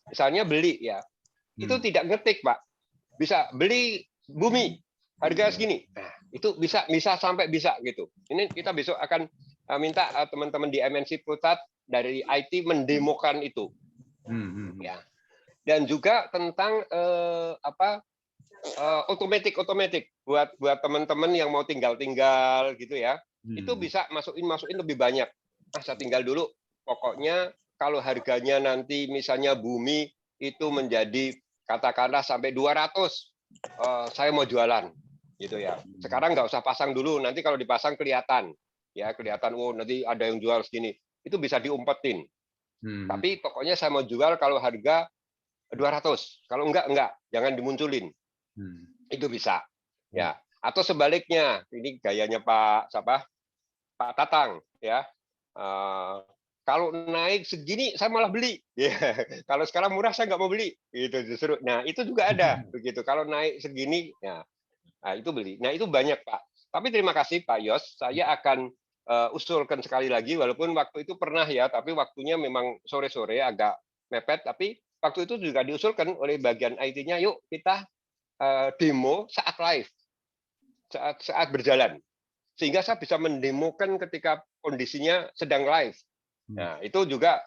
misalnya beli ya. Itu tidak ngetik, Pak. Bisa beli bumi harga segini. Nah, itu bisa sampai bisa gitu. Ini kita besok akan minta teman-teman di MNC Pusat dari IT mendemokan itu. Ya. Dan juga tentang otomatik buat teman-teman yang mau tinggal gitu ya. Itu bisa masukin lebih banyak. Saya tinggal dulu. Pokoknya kalau harganya nanti misalnya bumi itu menjadi katakanlah sampai 200, saya mau jualan gitu ya. Sekarang nggak usah pasang dulu, nanti kalau dipasang kelihatan nanti ada yang jual segini. Itu bisa diumpetin. Tapi pokoknya saya mau jual kalau harga 200. Kalau enggak, jangan dimunculin. Itu bisa. Ya. Atau sebaliknya, ini gayanya Pak Tatang ya. Kalau naik segini saya malah beli. Ya. Kalau sekarang murah saya nggak mau beli. Itu justru. Nah, itu juga ada begitu. Kalau naik segini, ya. Nah, itu beli. Nah, itu banyak, Pak. Tapi terima kasih Pak Yos. Saya akan usulkan sekali lagi walaupun waktu itu pernah ya, tapi waktunya memang sore-sore agak mepet, tapi waktu itu juga diusulkan oleh bagian IT-nya, yuk kita demo saat live, saat berjalan, sehingga saya bisa mendemokan ketika kondisinya sedang live. Nah, itu juga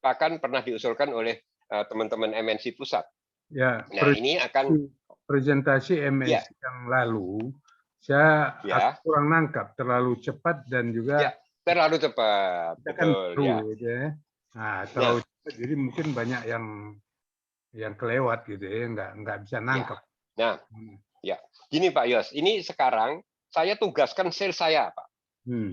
bahkan pernah diusulkan oleh teman-teman MNC Pusat. Ya, nah, ini akan presentasi MNC yang lalu, saya kurang nangkap, terlalu cepat dan juga terlalu cepat. Betul, gitu ya. Nah, terlalu cepat, jadi mungkin banyak yang kelewat gitu ya, nggak bisa nangkap. Nah, gini Pak Yos, ini sekarang saya tugaskan sales saya, Pak.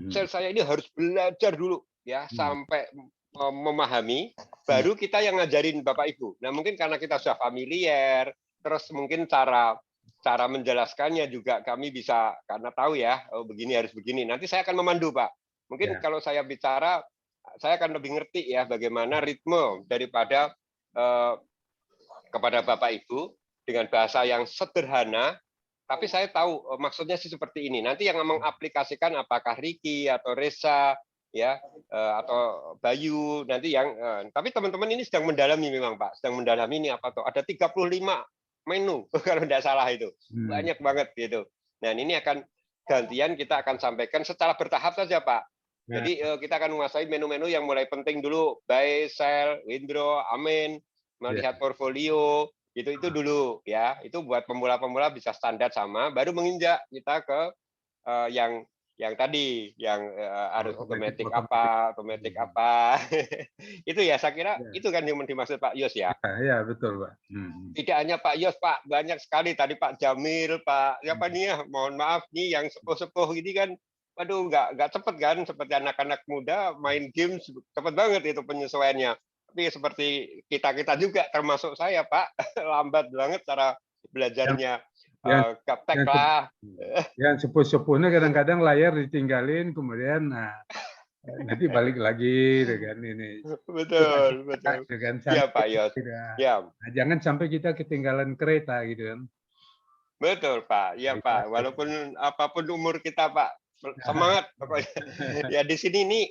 Sales saya ini harus belajar dulu ya sampai memahami, baru kita yang ngajarin Bapak Ibu. Nah, mungkin karena kita sudah familiar, terus mungkin cara menjelaskannya juga kami bisa karena tahu ya, oh begini harus begini. Nanti saya akan memandu, Pak. Mungkin kalau saya bicara, saya akan lebih ngerti ya bagaimana ritme daripada kepada Bapak Ibu dengan bahasa yang sederhana, tapi saya tahu maksudnya sih seperti ini. Nanti yang mengaplikasikan apakah Riki atau Reza ya atau Bayu nanti yang tapi teman-teman ini sedang mendalami memang Pak, sedang mendalami ini apa tuh. Ada 35 menu kalau tidak salah itu. Banyak banget gitu. Nah, ini akan gantian kita akan sampaikan secara bertahap saja, Pak. Jadi kita akan menguasai menu-menu yang mulai penting dulu, buy, sell, withdraw, amin, melihat portfolio, Itu dulu ya. Itu buat pemula-pemula bisa standar sama, baru menginjak kita ke yang tadi yang harus otomatis apa. Itu ya saya kira itu kan yang dimaksud Pak Yos ya. Ya betul Pak. Tidak hanya Pak Yos Pak, banyak sekali tadi Pak Jamil, Pak siapa nih ya, mohon maaf nih yang sepuh-sepuh ini kan, waduh nggak cepet kan, seperti anak-anak muda main game cepet banget itu penyesuaiannya. Tapi seperti kita juga termasuk saya Pak, lambat banget cara belajarnya. Gaptek lah. Yang sepuh-sepuhnya kadang-kadang layar ditinggalin, kemudian nanti balik lagi dengan ini. Betul. Dengan ya Pak Yos. Ya. Nah, jangan sampai kita ketinggalan kereta gitu kan. Betul Pak. Ya Pak. Walaupun apapun umur kita Pak, semangat pokoknya. Ya di sini nih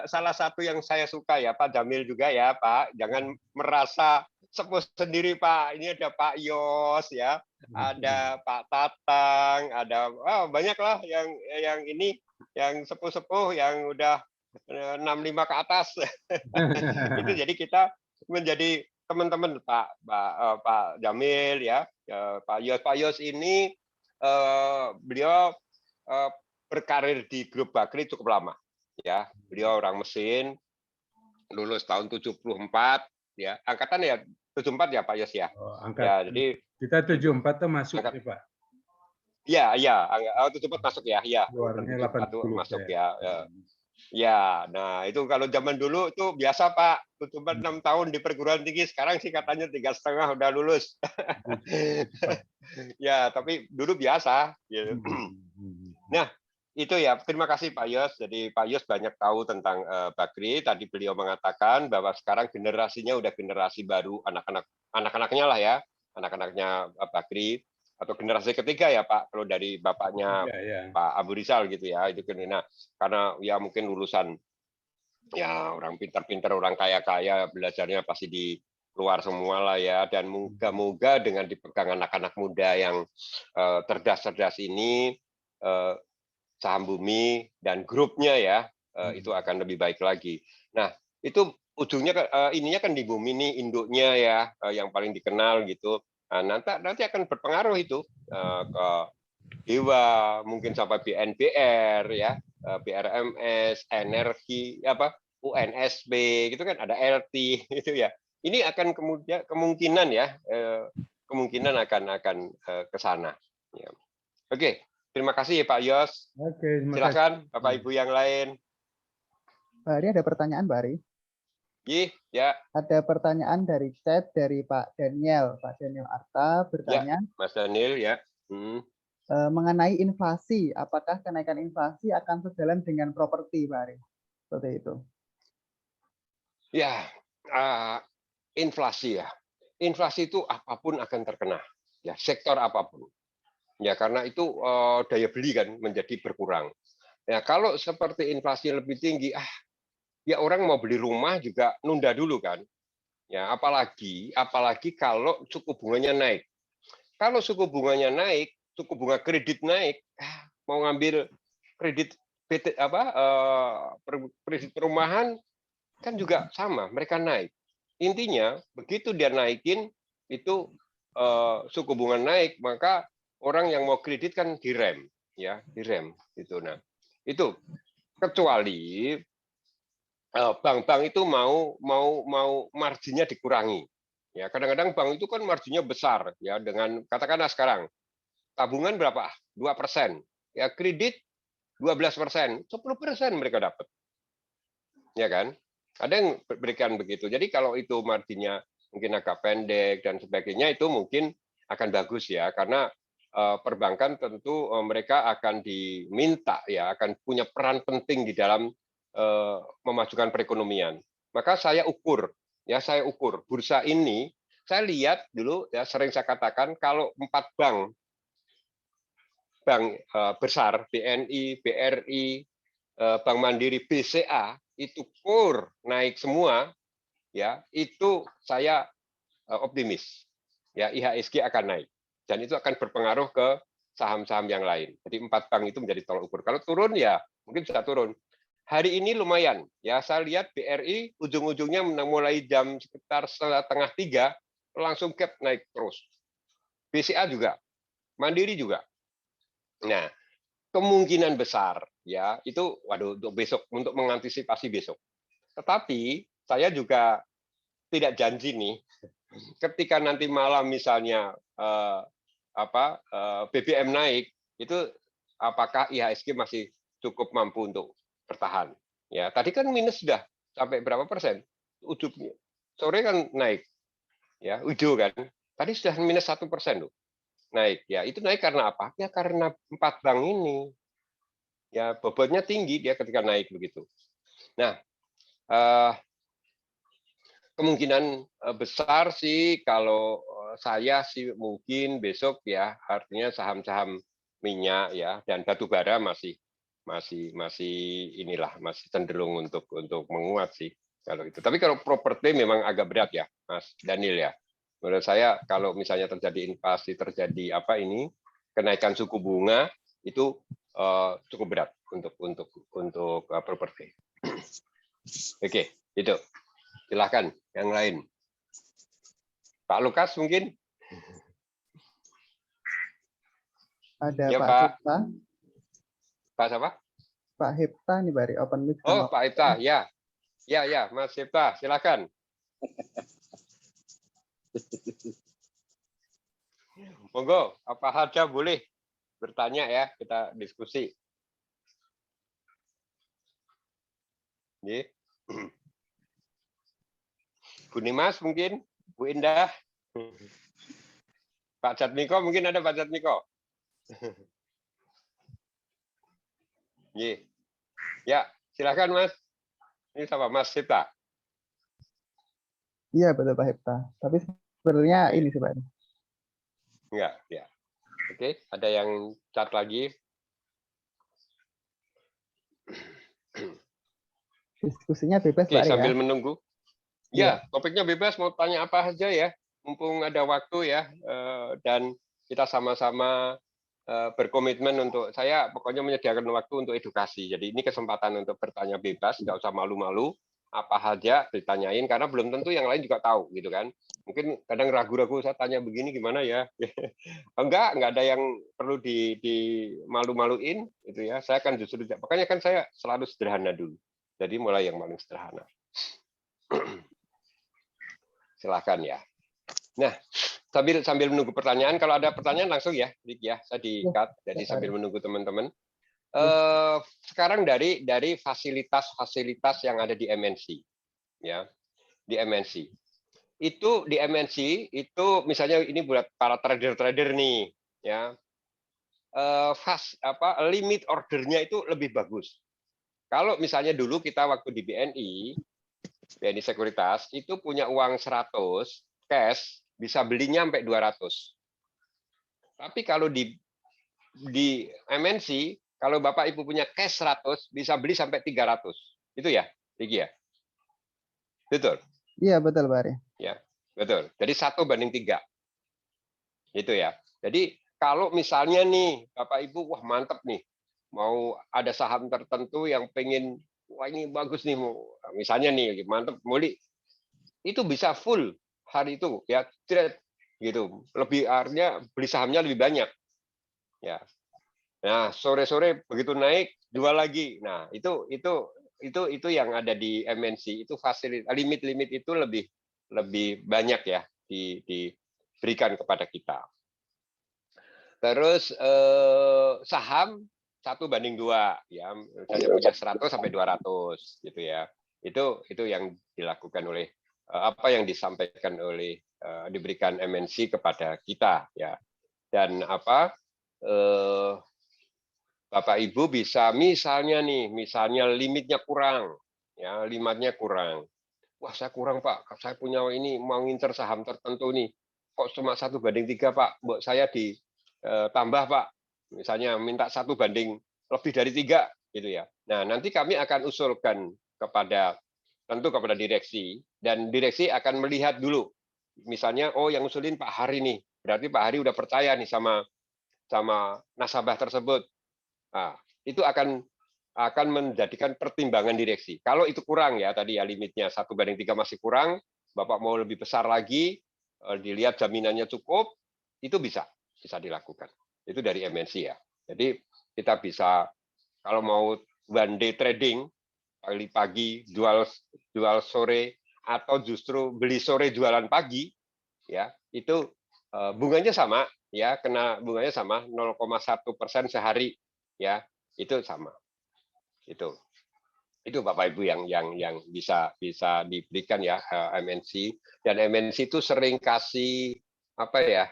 salah satu yang saya suka ya Pak Jamil juga ya Pak. Jangan merasa sepuh sendiri Pak. Ini ada Pak Yos ya, ada Pak Tatang, ada banyaklah yang ini yang sepuh-sepuh yang udah 65 ke atas. Itu jadi kita menjadi teman-teman Pak Jamil ya, Pak Yos ini beliau berkarir di grup Bakri cukup lama ya. Beliau orang mesin, lulus tahun 74 ya, angkatan ya 74 ya Pak Yos ya. Ya, jadi kita 74 tuh masuk ya Pak. Iya, 74 masuk ya, ya. Luarnya 80 masuk ya. Ya, nah itu kalau zaman dulu itu biasa Pak, 6 tahun di perguruan tinggi, sekarang sih katanya 3,5 udah lulus. Ya, tapi dulu biasa. Gitu. Nah, itu ya, terima kasih Pak Yos. Jadi Pak Yos banyak tahu tentang Bakri. Tadi beliau mengatakan bahwa sekarang generasinya udah generasi baru, anak-anaknya lah ya, anak-anaknya Bakri. Atau generasi ketiga ya Pak, kalau dari bapaknya Pak Abu Rizal gitu ya, itu kan. Nah, karena ya mungkin lulusan ya orang pintar-pintar, orang kaya-kaya, belajarnya pasti di luar semua lah ya, dan moga-moga dengan dipegang anak-anak muda yang cerdas-cerdas ini, Saham Bumi dan grupnya ya, itu akan lebih baik lagi. Nah, itu ujungnya ininya kan di Bumi nih, induknya ya, yang paling dikenal gitu. Nah, nanti akan berpengaruh itu ke Dewa, mungkin sampai BNBR ya, BRMS, energi apa, UNSB gitu kan, ada LT itu ya. Ini akan kemudian kemungkinan ya, kemungkinan akan ke sana. Ya. Oke, terima kasih Pak Yos. Oke, silakan Bapak Ibu yang lain. Pak Hari ada pertanyaan Pak Hari? Ya. Ada pertanyaan dari chat dari Pak Daniel Arta bertanya. Ya, Mas Daniel ya. Mengenai inflasi, apakah kenaikan inflasi akan sejalan dengan properti, Pak Ari? Seperti itu. Ya, inflasi ya. Inflasi itu apapun akan terkena, ya sektor apapun. Ya karena itu daya beli kan menjadi berkurang. Ya kalau seperti inflasi lebih tinggi, ya orang mau beli rumah juga nunda dulu kan. Ya apalagi kalau suku bunganya naik. Kalau suku bunganya naik, suku bunga kredit naik, mau ngambil kredit kredit perumahan kan juga sama, mereka naik. Intinya begitu dia naikin itu suku bunga naik, maka orang yang mau kredit kan direm, ya direm gitu. Nah itu kecuali bank-bank itu mau marginnya dikurangi. Ya kadang-kadang bank itu kan marginnya besar ya, dengan katakanlah sekarang tabungan berapa? 2%. Ya kredit 12%, 10% mereka dapat. Ya kan? Ada yang berikan begitu. Jadi kalau itu marginnya mungkin agak pendek dan sebagainya, itu mungkin akan bagus ya, karena perbankan tentu mereka akan diminta ya, akan punya peran penting di dalam memajukan perekonomian. Maka saya ukur bursa ini, saya lihat dulu ya, sering saya katakan kalau 4 bank besar, BNI, BRI, Bank Mandiri, BCA itu core naik semua, ya itu saya optimis, ya IHSG akan naik dan itu akan berpengaruh ke saham-saham yang lain. Jadi 4 bank itu menjadi tolak ukur. Kalau turun ya mungkin bisa turun. Hari ini lumayan, ya saya lihat BRI ujung-ujungnya mulai jam sekitar 2:30 langsung gap naik terus. BCA juga, Mandiri juga. Nah, kemungkinan besar ya itu, waduh, untuk besok, untuk mengantisipasi besok. Tetapi saya juga tidak janji nih, ketika nanti malam misalnya BBM naik, itu apakah IHSG masih cukup mampu untuk bertahan? Ya, tadi kan minus sudah sampai berapa persen? Ujungnya sore kan naik, ya, hijau kan? Tadi sudah minus 1% loh, naik. Ya, itu naik karena apa? Ya karena 4 bank ini, ya bobotnya tinggi dia ketika naik begitu. Nah, kemungkinan besar sih kalau saya sih mungkin besok ya, artinya saham-saham minyak ya dan batu bara masih inilah, masih cenderung untuk menguat sih kalau itu. Tapi kalau properti memang agak berat ya, Mas Daniel ya. Menurut saya kalau misalnya terjadi inflasi, terjadi kenaikan suku bunga itu cukup berat untuk properti. Oke, itu. Silakan yang lain. Pak Lukas mungkin? Ada ya, Pak Pak Hipta. Pak siapa? Pak Hipta nih Bari, open mic. Oh, Pak Hipta, ya. Ya, Mas Hipta, silakan. Monggo, apa saja boleh bertanya ya, kita diskusi. Bu Nimas mungkin, Bu Indah, Pak Jatmiko mungkin ada Pak Jatmiko. Ya, silakan Mas. Ini sama Mas Hipta. Iya betul Pak Hipta. Tapi sebenarnya ini sih Pak. Enggak, ya. Oke, ada yang chat lagi? Diskusinya bebas Oke, Pak sambil ya. menunggu. Ya, topiknya bebas, mau tanya apa saja ya. Mumpung ada waktu ya, dan kita sama-sama berkomitmen untuk, saya pokoknya menyediakan waktu untuk edukasi. Jadi ini kesempatan untuk bertanya bebas, nggak usah malu-malu. Apa saja ditanyain, karena belum tentu yang lain juga tahu, gitu kan. Mungkin kadang ragu-ragu, saya tanya begini gimana ya. Enggak ada yang perlu di malu-maluin, gitu ya. Saya akan justru, makanya kan saya selalu sederhana dulu. Jadi mulai yang paling sederhana. Silahkan ya. Nah, sambil menunggu pertanyaan, kalau ada pertanyaan langsung ya, Rik ya, saya di-cut. Jadi sambil menunggu teman-teman. Sekarang dari fasilitas-fasilitas yang ada di MNC, ya, di MNC. Itu di MNC itu misalnya ini buat para trader-trader nih, ya, limit ordernya itu lebih bagus. Kalau misalnya dulu kita waktu di BNI Sekuritas itu punya uang 100 cash bisa belinya sampai 200. Tapi kalau di MNC kalau Bapak Ibu punya cash 100 bisa beli sampai 300. Itu ya, Riki ya? Betul. Iya, betul, Pak. Ya, betul. Jadi 1:3. Itu ya. Jadi kalau misalnya nih Bapak Ibu wah mantep nih. Mau ada saham tertentu yang pengen wah ini bagus nih, misalnya nih mantep muli, itu bisa full hari itu ya, trade gitu, lebih artinya beli sahamnya lebih banyak ya. Nah sore-sore begitu naik jual lagi. Nah itu yang ada di MNC itu fasilitas limit itu lebih banyak ya diberikan kepada kita. Terus saham 1:2 ya, misalnya punya 100 sampai 200 gitu ya. Itu yang dilakukan oleh apa yang disampaikan oleh diberikan MNC kepada kita ya. Dan Bapak Ibu bisa misalnya limitnya kurang ya, limitnya kurang. Wah, saya kurang, Pak. Saya punya ini mau ngincer saham tertentu nih. Kok cuma 1:3, Pak? Mbok saya ditambah, Pak. Misalnya minta 1 banding lebih dari 3 gitu ya. Nah, nanti kami akan usulkan kepada direksi, dan direksi akan melihat dulu. Misalnya oh yang usulin Pak Hari nih. Berarti Pak Hari udah percaya nih sama nasabah tersebut. Nah, itu akan menjadikan pertimbangan direksi. Kalau itu kurang ya tadi ya limitnya 1:3 masih kurang, Bapak mau lebih besar lagi, dilihat jaminannya cukup, itu bisa dilakukan. Itu dari MNC ya. Jadi kita bisa kalau mau one day trading, pagi jual sore, atau justru beli sore jualan pagi, ya itu bunganya sama, ya kena bunganya sama 0,1% sehari, ya itu sama. Itu Bapak Ibu yang bisa diberikan ya MNC, dan MNC itu sering kasih apa ya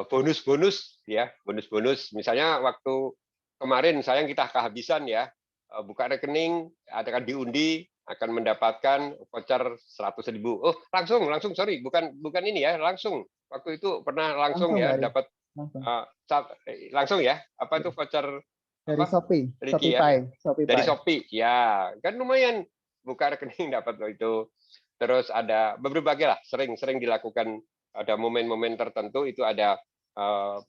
bonus-bonus ya, bonus-bonus. Misalnya waktu kemarin kita kehabisan ya, buka rekening akan diundi akan mendapatkan voucher 100.000. Oh, langsung sorry, bukan ini ya, langsung. Waktu itu pernah langsung ya dapat langsung ya, apa itu voucher dari apa? Shopee, Shopee ya? Dari Shopee, ya kan lumayan, buka rekening dapat itu. Terus ada berbagai lah, sering dilakukan, ada momen-momen tertentu itu ada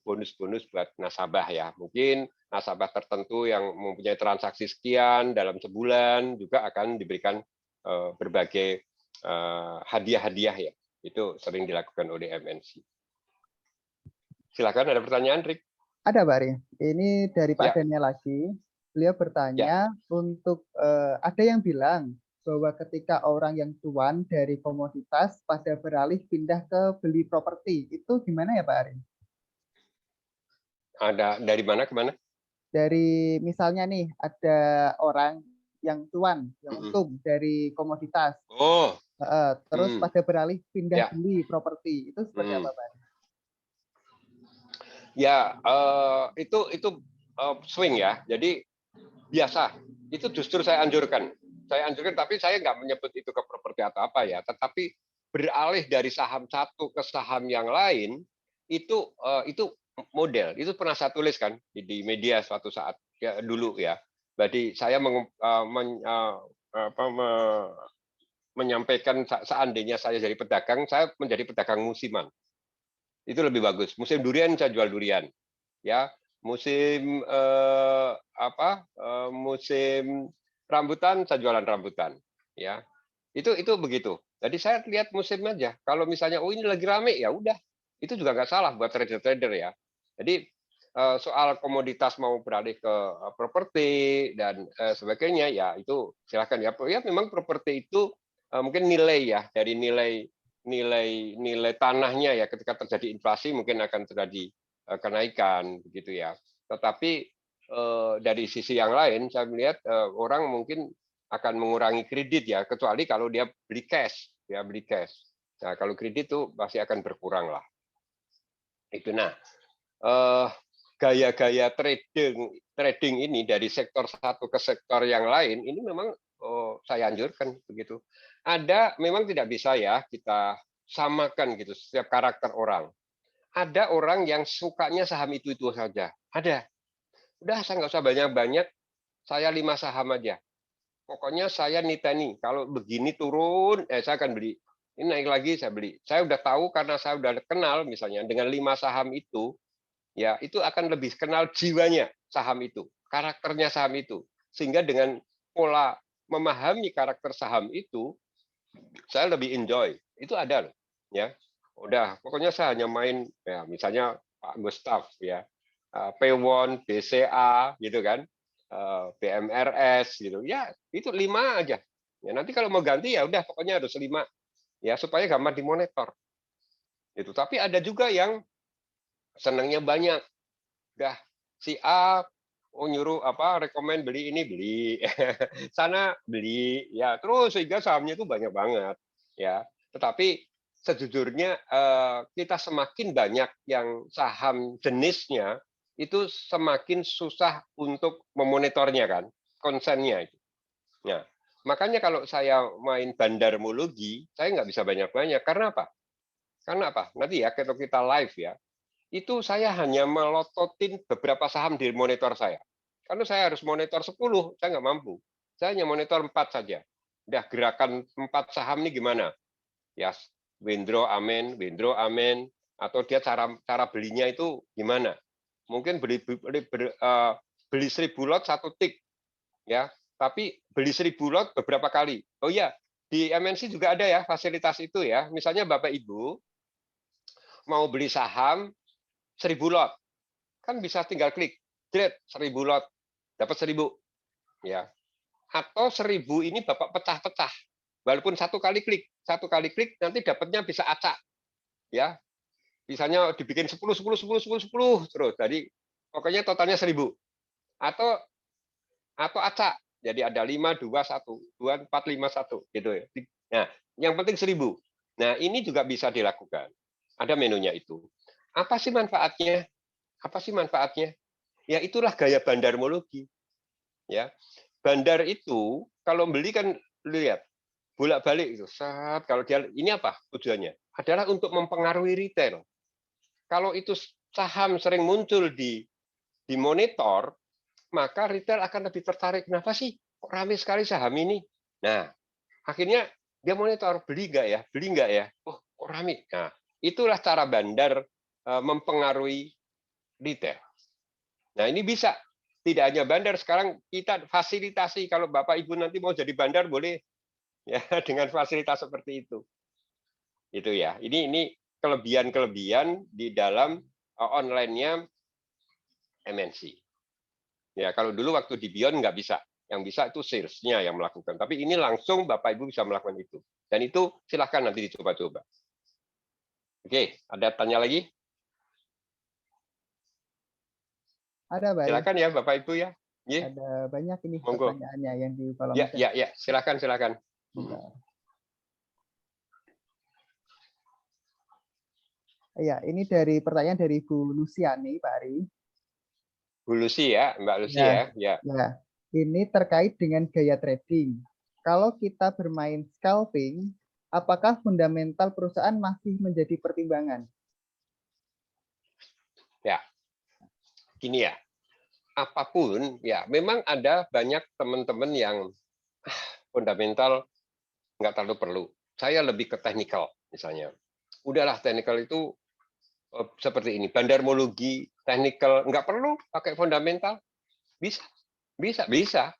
bonus-bonus buat nasabah ya. Mungkin nasabah tertentu yang mempunyai transaksi sekian dalam sebulan juga akan diberikan berbagai hadiah-hadiah ya. Itu sering dilakukan oleh MNC. Silakan, ada pertanyaan, Rick? Ada, Pak Ari. Ini dari Pak Daniel lagi. Beliau bertanya untuk ada yang bilang bahwa ketika orang yang cuan dari komoditas pada beralih pindah ke beli properti, itu gimana ya Pak Ari? Ada dari mana ke mana? Dari misalnya nih ada orang yang cuan, yang untung dari komoditas. Terus pada beralih pindah beli properti, itu seperti apa Pak Ari? Ya, itu swing ya. Jadi biasa. Itu justru saya anjurkan, tapi saya nggak menyebut itu ke properti atau apa ya. Tetapi beralih dari saham satu ke saham yang lain itu model. Itu pernah saya tulis kan di media suatu saat ya, dulu ya. Jadi saya menyampaikan seandainya saya jadi pedagang, saya menjadi pedagang musiman. Itu lebih bagus. Musim durian saya jual durian, ya. Musim musim rambutan saya jualan rambutan, ya. Itu begitu. Jadi saya lihat musim aja. Kalau misalnya ini lagi rame ya udah, itu juga nggak salah buat trader ya. Jadi soal komoditas mau beralih ke properti dan sebagainya ya itu silakan ya. Ya memang properti itu mungkin nilai ya, dari nilai tanahnya ya, ketika terjadi inflasi mungkin akan terjadi kenaikan begitu ya. Tetapi dari sisi yang lain saya melihat orang mungkin akan mengurangi kredit ya, kecuali kalau dia beli cash ya, beli cash. Nah, kalau kredit itu pasti akan berkurang lah. Itu gaya-gaya trading ini dari sektor satu ke sektor yang lain ini memang saya anjurkan begitu. Ada memang tidak bisa ya kita samakan gitu setiap karakter orang. Ada orang yang sukanya saham itu saja. Ada. Udah saya nggak usah banyak-banyak, saya 5 saham aja. Pokoknya saya niteni, kalau begini turun, saya akan beli. Ini naik lagi saya beli. Saya udah tahu karena saya udah kenal misalnya dengan 5 saham itu, ya itu akan lebih kenal jiwanya saham itu, karakternya saham itu. Sehingga dengan pola memahami karakter saham itu, saya lebih enjoy. Itu ada loh, ya. Udah, pokoknya saya hanya main ya misalnya Pak Gustaf ya. P1, BCA gitu kan. BMRS gitu. Ya, itu 5 aja. Ya nanti kalau mau ganti ya udah pokoknya harus 5 ya supaya gampang dimonitor. Itu. Tapi ada juga yang senangnya banyak. Udah si A nyuruh rekomen beli ini, beli sana beli ya, terus sehingga sahamnya itu banyak banget ya. Tetapi sejujurnya kita semakin banyak yang saham jenisnya itu semakin susah untuk memonitornya kan, konsennya itu. Nah, makanya kalau saya main bandarmologi saya nggak bisa banyak-banyak. Karena apa? Nanti ya kalau kita live ya, itu saya hanya melototin beberapa saham di monitor saya. Karena saya harus monitor 10, saya nggak mampu. Saya hanya monitor 4 saja. Udah gerakan 4 saham ini gimana? Ya, Windro amen, atau dia cara belinya itu gimana? Mungkin beli 1000 lot 1 tik, ya. Tapi beli 1000 lot beberapa kali. Oh iya, di MNC juga ada ya fasilitas itu ya. Misalnya Bapak Ibu mau beli saham 1000 lot, kan bisa tinggal klik, 1000 lot, dapat 1000, ya. Atau 1000 ini Bapak pecah-pecah, walaupun satu kali klik nanti dapatnya bisa acak, ya. Misalnya dibikin 10 terus, jadi pokoknya totalnya 1000. Atau acak, jadi ada 5, 2, 1, 2, 4, 5, 1, gitu ya. Nah, yang penting 1000. Nah, ini juga bisa dilakukan. Ada menunya itu. Apa sih manfaatnya? Ya itulah gaya bandarmologi. Ya. Bandar itu kalau beli kan lihat bolak-balik itu. Saat kalau dia ini apa tujuannya? Adalah untuk mempengaruhi retail. Kalau itu saham sering muncul di monitor, maka retail akan lebih tertarik. Kenapa sih kok ramai sekali saham ini? Nah, akhirnya dia monitor, beli nggak ya? Oh, kok ramai. Nah, itulah cara bandar mempengaruhi retail. Nah, ini bisa. Tidak hanya bandar, sekarang kita fasilitasi. Kalau Bapak Ibu nanti mau jadi bandar, boleh ya dengan fasilitas seperti itu. Itu ya. Ini kelebihan-kelebihan di dalam online-nya MNC. Ya, kalau dulu waktu di Beyond nggak bisa. Yang bisa itu sales-nya yang melakukan. Tapi ini langsung Bapak Ibu bisa melakukan itu. Dan itu silahkan nanti dicoba-coba. Oke, ada tanya lagi? Ada, Pak. Silakan ya Bapak Ibu ya. Yeah. Ada banyak ini monggo pertanyaannya yang di kolom chat. Ya, silakan. Ya, ini dari pertanyaan dari Bu Luciani, Pak Ari. Bu Lucy ya, Mbak Lucy ya. Ini terkait dengan gaya trading. Kalau kita bermain scalping, apakah fundamental perusahaan masih menjadi pertimbangan? Ya, gini ya. Apapun, ya memang ada banyak teman-teman yang fundamental nggak terlalu perlu. Saya lebih ke teknikal misalnya. Udahlah teknikal itu seperti ini. Bandarmologi, teknikal nggak perlu pakai fundamental. Bisa.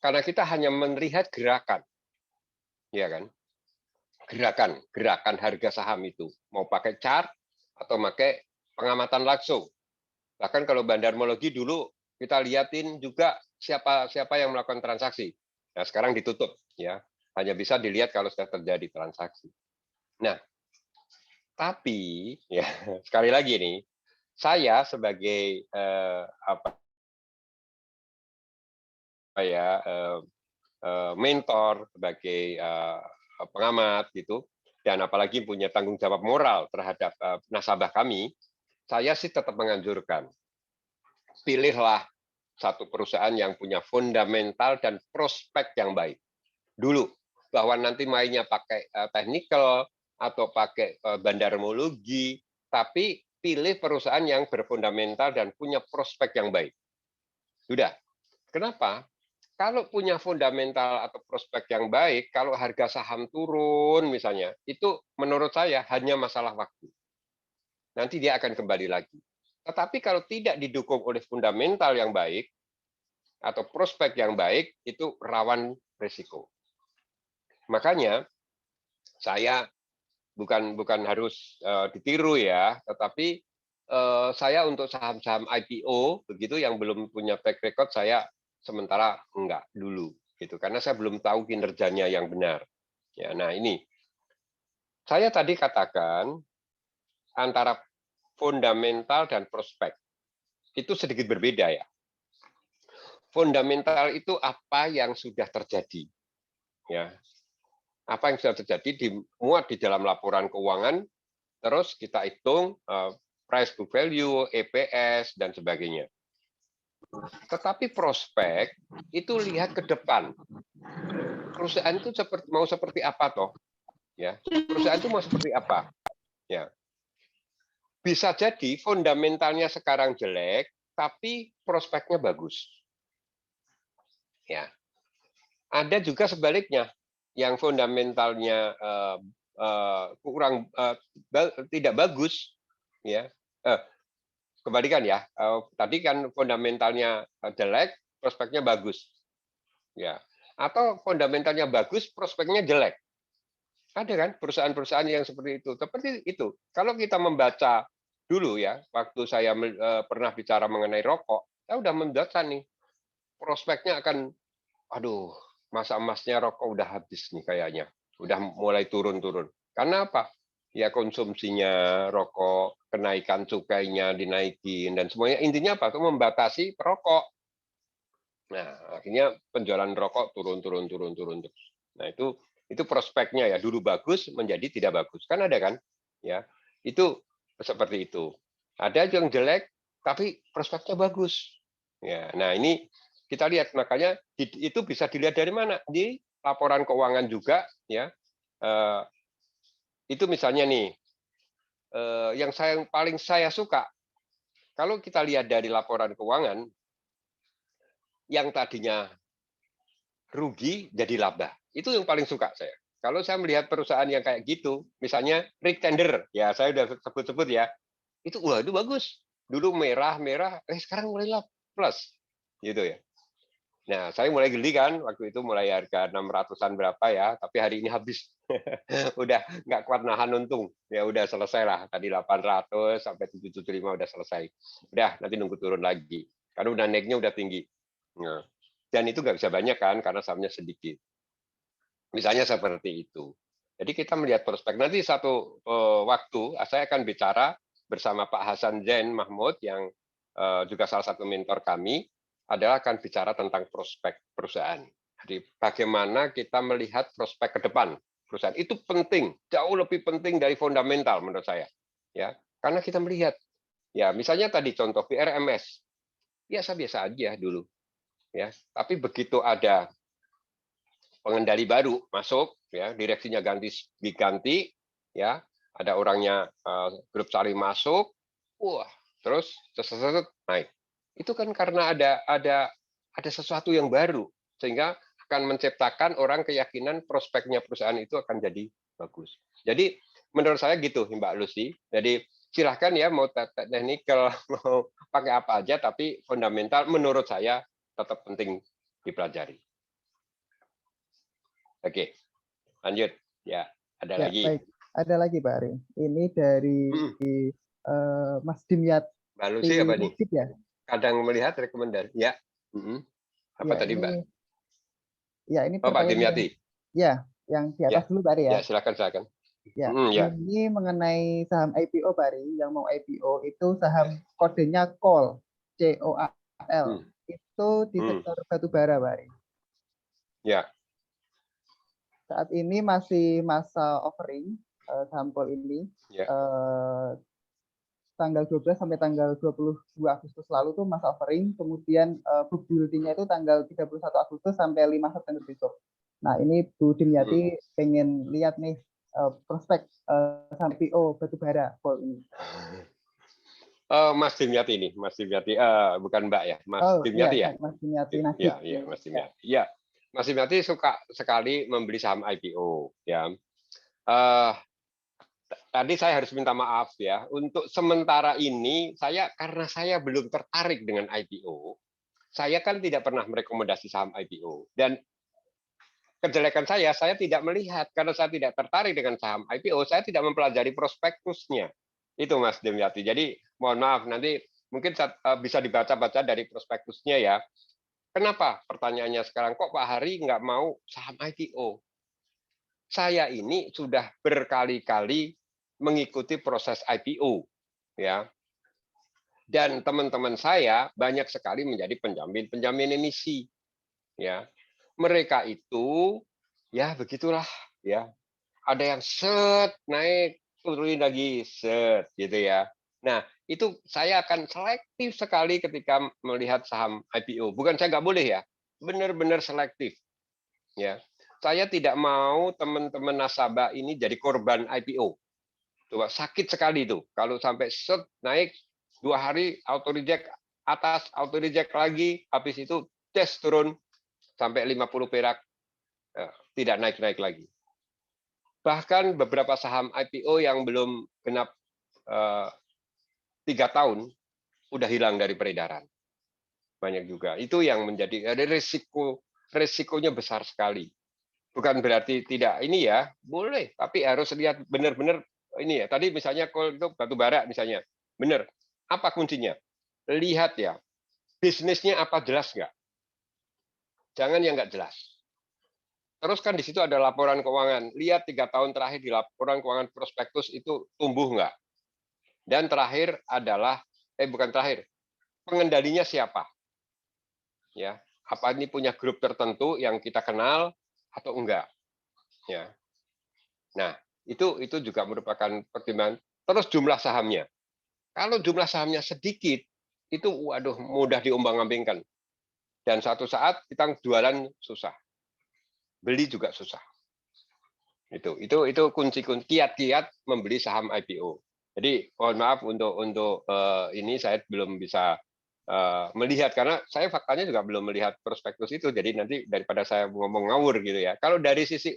Karena kita hanya melihat gerakan, ya kan? Gerakan harga saham itu mau pakai chart atau pakai pengamatan langsung. Bahkan kalau bandarmologi dulu kita liatin juga siapa yang melakukan transaksi. Nah, sekarang ditutup ya. Hanya bisa dilihat kalau sudah terjadi transaksi. Nah, tapi ya sekali lagi nih, saya sebagai mentor, sebagai pengamat gitu, dan apalagi punya tanggung jawab moral terhadap nasabah kami, saya sih tetap menganjurkan, pilihlah satu perusahaan yang punya fundamental dan prospek yang baik. Dulu, bahwa nanti mainnya pakai technical atau pakai bandarmologi, tapi pilih perusahaan yang berfundamental dan punya prospek yang baik. Sudah. Kenapa? Kalau punya fundamental atau prospek yang baik, kalau harga saham turun misalnya, itu menurut saya hanya masalah waktu. Nanti dia akan kembali lagi. Tetapi kalau tidak didukung oleh fundamental yang baik atau prospek yang baik, itu rawan risiko. Makanya saya bukan harus ditiru ya, tetapi saya untuk saham-saham IPO begitu yang belum punya track record, saya sementara enggak dulu gitu, karena saya belum tahu kinerjanya yang benar. Ya, nah ini saya tadi katakan antara fundamental dan prospek itu sedikit berbeda ya. Fundamental itu apa yang sudah terjadi, ya. Apa yang sudah terjadi dimuat di dalam laporan keuangan, terus kita hitung price to value, EPS dan sebagainya. Tetapi prospek itu lihat ke depan. Perusahaan itu mau seperti apa toh? Ya, perusahaan itu mau seperti apa? Ya. Bisa jadi fundamentalnya sekarang jelek, tapi prospeknya bagus. Ya. Ada juga sebaliknya, yang fundamentalnya tidak bagus, ya. Kebalikan ya, tadi kan fundamentalnya jelek, prospeknya bagus. Ya, atau fundamentalnya bagus, prospeknya jelek. Ada kan perusahaan-perusahaan yang seperti itu. Seperti itu. Kalau kita membaca dulu ya, waktu saya pernah bicara mengenai rokok, saya udah membaca nih prospeknya akan, aduh, masa emasnya rokok udah habis nih kayaknya, udah mulai turun-turun. Karena apa? Ya konsumsinya rokok, kenaikan cukainya dinaikin dan semuanya, intinya apa? Itu membatasi perokok. Nah, akhirnya penjualan rokok turun. Nah, itu prospeknya ya, dulu bagus menjadi tidak bagus. Kan ada kan? Ya. Itu seperti itu. Ada yang jelek tapi prospeknya bagus. Ya, nah ini kita lihat, makanya itu bisa dilihat dari mana? Di laporan keuangan juga ya. Itu misalnya nih yang paling saya suka, kalau kita lihat dari laporan keuangan yang tadinya rugi jadi laba, itu yang paling suka saya. Kalau saya melihat perusahaan yang kayak gitu, misalnya Rick Tender, ya saya udah sebut-sebut ya, itu wah itu bagus. Dulu merah, sekarang mulai plus, gitu ya. Nah, saya mulai geli kan, waktu itu mulai harga 600-an berapa ya, tapi hari ini habis. Udah nggak kuat nahan untung. Ya udah selesai lah, tadi 800 sampai 775 udah selesai. Udah, nanti nunggu turun lagi. Karena udah naiknya udah tinggi. Nah, dan itu nggak bisa banyak kan, karena sahamnya sedikit. Misalnya seperti itu. Jadi kita melihat prospek. Nanti satu waktu, saya akan bicara bersama Pak Hasan Zain Mahmud, yang juga salah satu mentor kami, adalah akan bicara tentang prospek perusahaan. Jadi bagaimana kita melihat prospek ke depan perusahaan itu penting, jauh lebih penting dari fundamental menurut saya. Ya, karena kita melihat, ya misalnya tadi contoh BRMS, biasa-biasa aja dulu, ya. Tapi begitu ada pengendali baru masuk, ya direksinya diganti, ya ada orangnya grup Sari masuk, wah terus naik. Itu kan karena ada sesuatu yang baru, sehingga akan menciptakan orang keyakinan prospeknya perusahaan itu akan jadi bagus. Jadi menurut saya gitu Mbak Lucy. Jadi silahkan ya mau technical, mau pakai apa aja, tapi fundamental menurut saya tetap penting dipelajari. Oke, lanjut. Ya, ada lagi. Baik. Ada lagi Pak Ari. Ini dari Mas Dimyat. Mbak Lucy apa nih? Ya? Kadang melihat rekomendasi. Ya. Apa tadi Mbak? Ya, ini Pak Dimyati. Ya, yang di atas dulu Pak Ari ya. Ya, silakan. Ya, ini mengenai saham IPO Pak Ari, yang mau IPO itu saham kodenya COAL, COAL. Itu di sektor batubara Pak Ari. Ya. Saat ini masih masa offering saham COAL ini. Ya. Tanggal 12 sampai tanggal 22 Agustus lalu tuh masa offering, kemudian book building-nya itu tanggal 31 Agustus sampai 5 September besok. Nah, ini Bu Dimyati pengen lihat nih prospek saham IPO batubara COAL ini. Mas Dimyati nih, Mas Dimyati, bukan Mbak ya, Mas Dimyati ya? Mas Dimyati. Iya, Mas Dimyati. Ya, Mas Dimyati suka sekali membeli saham IPO. Ya. Tadi saya harus minta maaf ya, untuk sementara ini karena saya belum tertarik dengan IPO, saya kan tidak pernah merekomendasi saham IPO, dan kejelekan saya tidak melihat, karena saya tidak tertarik dengan saham IPO, saya tidak mempelajari prospektusnya. Itu Mas Dimyati. Jadi mohon maaf, nanti mungkin bisa dibaca-baca dari prospektusnya ya. Kenapa? Pertanyaannya sekarang, kok Pak Hari nggak mau saham IPO? Saya ini sudah berkali-kali mengikuti proses IPO, ya. Dan teman-teman saya banyak sekali menjadi penjamin emisi, ya. Mereka itu ya begitulah, ya. Ada yang set naik, turunin lagi set, gitu ya. Nah, itu saya akan selektif sekali ketika melihat saham IPO. Bukan saya nggak boleh ya, benar-benar selektif, ya. Saya tidak mau teman-teman nasabah ini jadi korban IPO. Coba sakit sekali itu kalau sampai set naik 2 hari auto reject atas, auto reject lagi, habis itu turun sampai 50 perak, tidak naik lagi. Bahkan beberapa saham IPO yang belum genap 3 tahun udah hilang dari peredaran. Banyak juga. Itu yang menjadi ada risiko resikonya besar sekali. Bukan berarti tidak ini ya, boleh, tapi harus lihat benar-benar ini ya. Tadi misalnya kalau itu batu bara misalnya, benar. Apa kuncinya? Lihat ya, bisnisnya apa jelas nggak? Jangan yang nggak jelas. Terus kan di situ ada laporan keuangan. Lihat 3 tahun terakhir di laporan keuangan prospektus itu tumbuh nggak? Dan terakhir adalah, bukan terakhir, pengendalinya siapa? Ya, apa ini punya grup tertentu yang kita kenal atau enggak? Ya. Nah, itu juga merupakan pertimbangan. Terus jumlah sahamnya. Kalau jumlah sahamnya sedikit, itu waduh mudah diombang-ambingkan. Dan suatu saat kita jualan susah. Beli juga susah. Itu kunci-kunci kiat-kiat membeli saham IPO. Jadi mohon maaf untuk ini saya belum bisa melihat karena saya faktanya juga belum melihat prospektus itu. Jadi nanti daripada saya ngomong ngawur gitu ya. Kalau dari sisi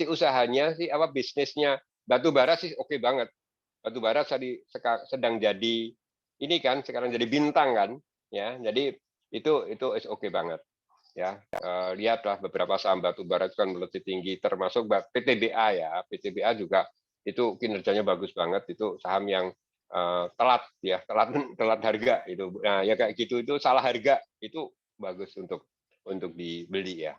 usahanya sih apa bisnisnya batu bara sih oke banget. Batu bara sedang jadi ini kan sekarang jadi bintang kan ya. Jadi itu oke banget. Ya, lihatlah beberapa saham batu bara itu kan melejit tinggi termasuk PTBA ya. PTBA juga itu kinerjanya bagus banget, itu saham yang telat harga itu. Nah, ya kayak gitu itu salah harga itu bagus untuk dibeli ya.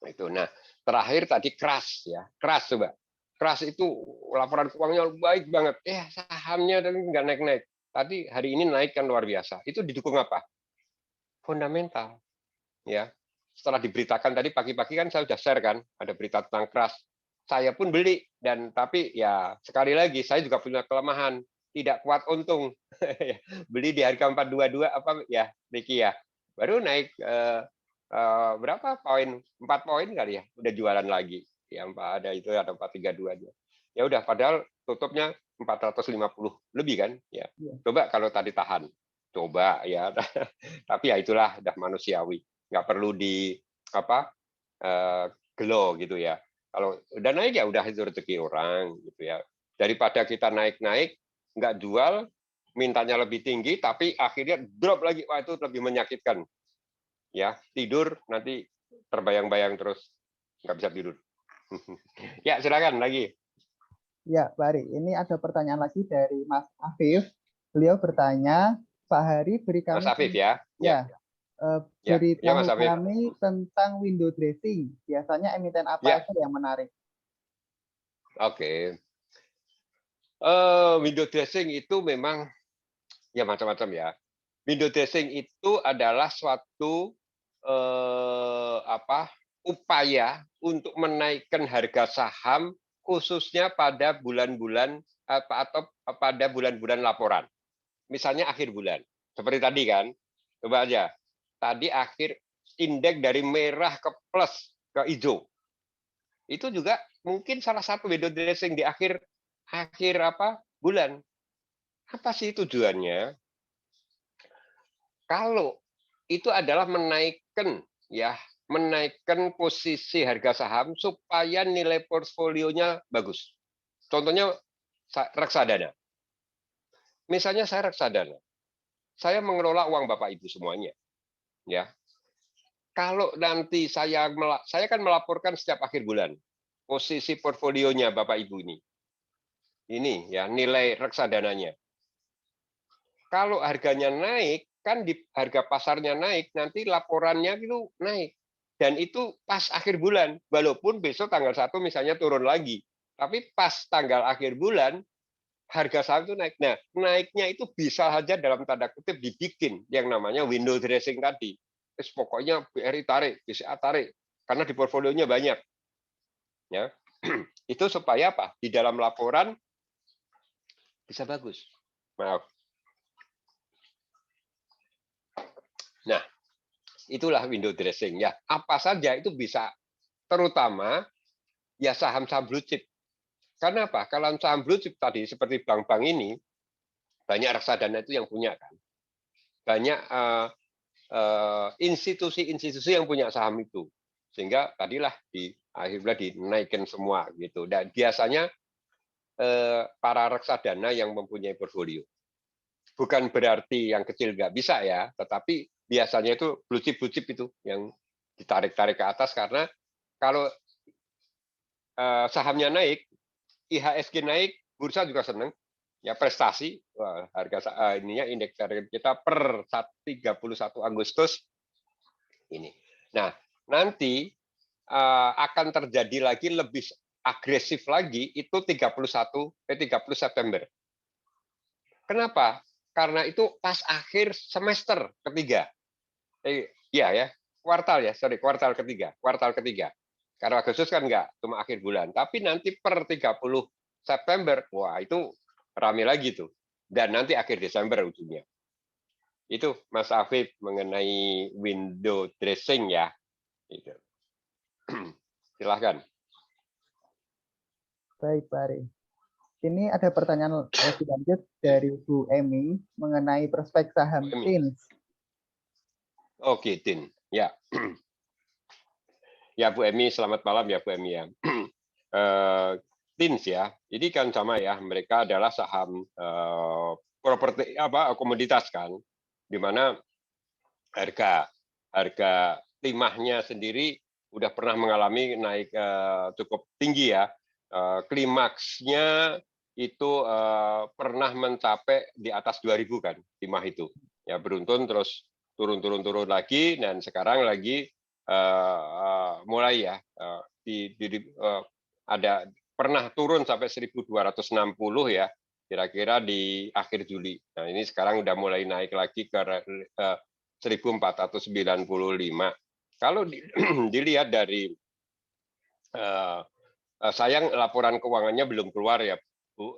Itu. Nah, terakhir tadi Kras ya. Kras coba. Kras itu laporan keuangannya baik banget. Sahamnya tapi nggak naik-naik. Tadi hari ini naik kan luar biasa. Itu didukung apa? Fundamental. Ya. Setelah diberitakan tadi pagi-pagi kan saya sudah share kan, ada berita tentang Kras. Saya pun beli dan tapi ya sekali lagi saya juga punya kelemahan, tidak kuat untung. Beli di harga 422 apa ya, Ricky ya. Baru naik berapa poin? 4 poin kali ya, udah jualan lagi. Yang ada itu ada 432 aja. Ya udah padahal tutupnya 450 lebih kan ya. Coba kalau tadi tahan. Coba ya. Tapi ya itulah udah manusiawi. Nggak perlu di gelo gitu ya. Kalau udah naik ya udah itu rezeki orang gitu ya. Daripada kita naik-naik nggak jual, mintanya lebih tinggi tapi akhirnya drop lagi, wah itu lebih menyakitkan. Ya, tidur nanti terbayang-bayang terus nggak bisa tidur. Ya, silakan lagi. Ya, Pak Hari, ini ada pertanyaan lagi dari Mas Afif. Beliau bertanya, Pak Hari beri kami Mas Afif ya. beritahu kami tentang window dressing. Biasanya emiten apa aja yang menarik? Oke. Window dressing itu memang ya macam-macam ya. Window dressing itu adalah suatu upaya untuk menaikkan harga saham khususnya pada bulan-bulan atau pada bulan-bulan laporan. Misalnya akhir bulan. Seperti tadi kan. Coba aja. Tadi akhir indeks dari merah ke plus ke hijau. Itu juga mungkin salah satu window dressing di akhir bulan. Apa sih tujuannya? Kalau itu adalah menaikkan posisi harga saham supaya nilai portfolionya bagus. Contohnya reksadana. Misalnya saya reksadana. Saya mengelola uang Bapak Ibu semuanya. Ya. Kalau nanti saya kan melaporkan setiap akhir bulan posisi portfolionya Bapak Ibu ini. Ini ya nilai reksadananya. Kalau harganya naik, kan di harga pasarnya naik, nanti laporannya itu naik. Dan itu pas akhir bulan, walaupun besok tanggal 1 misalnya turun lagi. Tapi pas tanggal akhir bulan, harga saham itu naik. Nah, naiknya itu bisa saja dalam tanda kutip dibikin yang namanya window dressing tadi. Terus pokoknya BRI tarik, BCA tarik, karena di portfolionya banyak. Ya, itu supaya apa? Di dalam laporan bisa bagus. Maaf. Nah, itulah window dressing ya. Apa saja itu bisa, terutama ya saham-saham blue chip. Karena apa? Kalau saham blue chip tadi seperti bank-bank ini, banyak reksadana itu yang punya kan. Banyak institusi-institusi yang punya saham itu. Sehingga tadilah akhirnya dinaikkan semua gitu. Dan biasanya para reksadana yang mempunyai portfolio. Bukan berarti yang kecil nggak bisa ya, tetapi biasanya itu blue chip itu yang ditarik-tarik ke atas karena kalau sahamnya naik, IHSG naik, bursa juga senang. Ya prestasi, wah, harga ininya indeks target kita per 31 Agustus ini. Nah, nanti akan terjadi lagi lebih agresif lagi itu 30 September. Kenapa? Karena itu pas akhir semester ketiga. Kuartal ketiga. Karena Agustus kan enggak, cuma akhir bulan. Tapi nanti per 30 September, wah itu rame lagi tuh. Dan nanti akhir Desember ujungnya. Itu Mas Afif mengenai window dressing ya. Gitu. Silahkan. Baik, Pak Ari. Ini ada pertanyaan lebih lanjut dari Bu Emi mengenai prospek saham TINS. Oke, TIN. Ya. Ya, Bu Emi, selamat malam ya, Bu Emi ya. TINS ya. Ini kan sama ya, mereka adalah saham properti komoditas kan, di mana harga timahnya sendiri udah pernah mengalami naik cukup tinggi ya. Klimaksnya itu pernah mencapai di atas 2000 kan timah itu. Ya beruntun terus turun lagi dan sekarang lagi mulai ya ada pernah turun sampai 1260 ya kira-kira di akhir Juli. Nah, ini sekarang udah mulai naik lagi ke 1495. Kalau dilihat dari sayang laporan keuangannya belum keluar ya, Bu.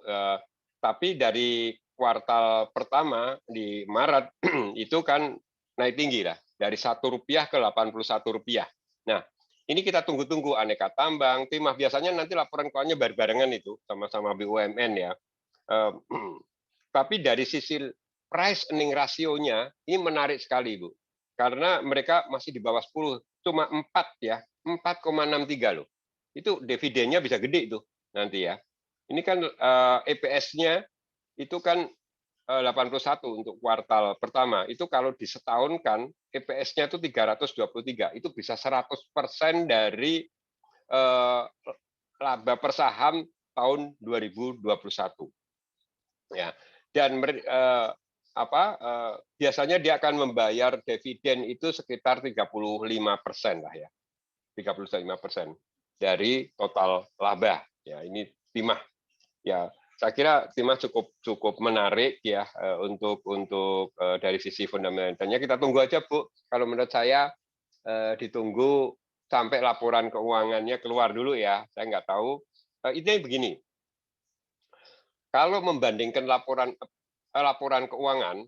Tapi dari kuartal pertama di Maret itu kan naik tinggi lah dari Rp1 ke Rp81. Nah, ini kita tunggu-tunggu aneka tambang, timah biasanya nanti laporan keuangannya barengan itu sama-sama BUMN ya. Tapi dari sisi price earning ratio-nya ini menarik sekali, Bu. Karena mereka masih di bawah 10, cuma 4 ya, 4,63 loh. Itu dividennya bisa gede itu nanti ya. Ini kan EPS-nya itu kan 81 untuk kuartal pertama. Itu kalau disetahunkan EPS-nya itu 323. Itu bisa 100% dari laba per saham tahun 2021. Ya. Dan biasanya dia akan membayar dividen itu sekitar 35% lah ya. 35% dari total laba. Ya, ini timah. Ya, saya kira timah cukup menarik ya untuk dari sisi fundamentalnya. Kita tunggu aja, Bu. Kalau menurut saya ditunggu sampai laporan keuangannya keluar dulu ya. Saya nggak tahu. Intinya begini. Kalau membandingkan laporan keuangan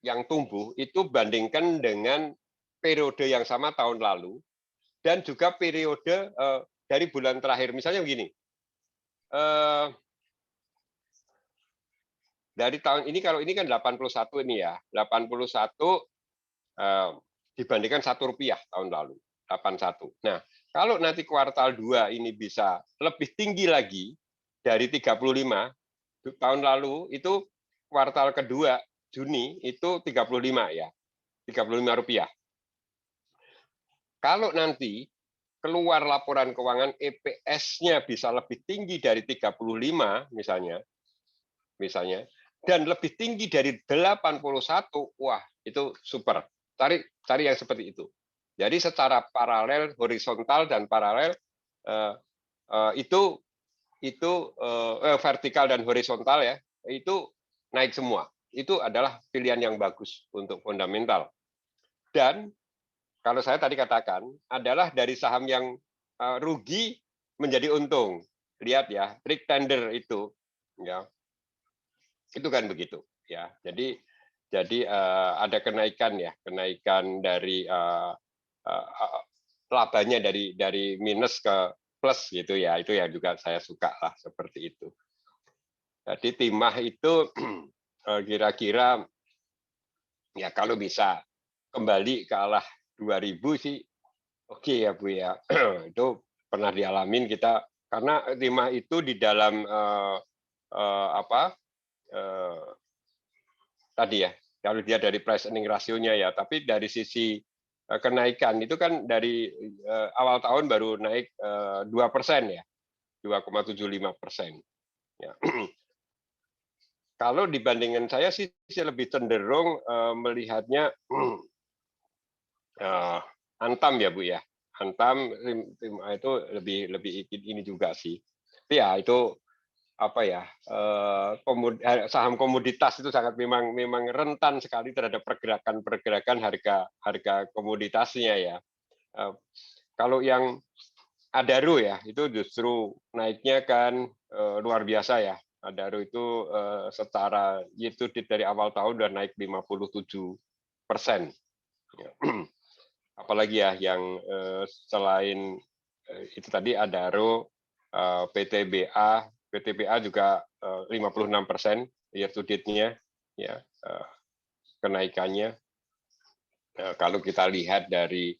yang tumbuh itu bandingkan dengan periode yang sama tahun lalu dan juga periode dari bulan terakhir. Misalnya begini, dari tahun ini kalau ini kan 81 ini ya, 81 dibandingkan Rp1 tahun lalu, 81. Nah, kalau nanti kuartal 2 ini bisa lebih tinggi lagi dari 35 tahun lalu, itu kuartal kedua Juni itu 35 ya, Rp35. Kalau nanti keluar laporan keuangan EPS-nya bisa lebih tinggi dari 35 misalnya, dan lebih tinggi dari 81, wah itu super. Cari yang seperti itu. Jadi secara paralel, horizontal dan paralel itu vertikal dan horizontal ya, itu naik semua. Itu adalah pilihan yang bagus untuk fundamental. Dan kalau saya tadi katakan adalah dari saham yang rugi menjadi untung. Lihat ya, Rick Tender itu ya. Itu kan begitu ya. Jadi ada kenaikan dari labanya dari minus ke plus gitu ya. Itu yang juga saya suka lah seperti itu. Jadi timah itu kira-kira ya kalau bisa kembali ke arah 2000 sih oke ya Bu ya. Itu pernah dialamin kita karena timah itu di dalam tadi ya, kalau dia dari price earning ratio-nya ya, tapi dari sisi kenaikan itu kan dari awal tahun baru naik 2% ya, 2,75%. Ya. Kalau dibandingkan saya sih lebih cenderung melihatnya Antam ya Bu ya. Antam itu lebih ini juga sih. Tapi ya itu apa ya, saham komoditas itu sangat memang rentan sekali terhadap pergerakan harga komoditasnya ya. Kalau yang Adaro ya itu justru naiknya kan luar biasa ya. Adaro itu secara itu dari awal tahun udah naik 57%. Apalagi ya yang selain itu tadi Adaro, PTBA juga 56% year to date-nya ya, kenaikannya. Kalau kita lihat dari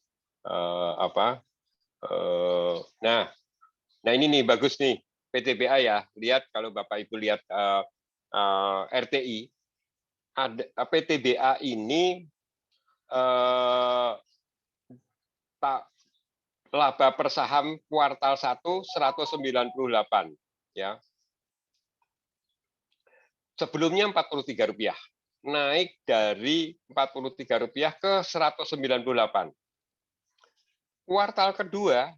nah ini nih bagus nih PTBA ya. Lihat kalau Bapak Ibu lihat RTI, PTBA ini laba per saham kuartal 1 198 ya. Sebelumnya Rp43, naik dari Rp43 ke 198. Kuartal kedua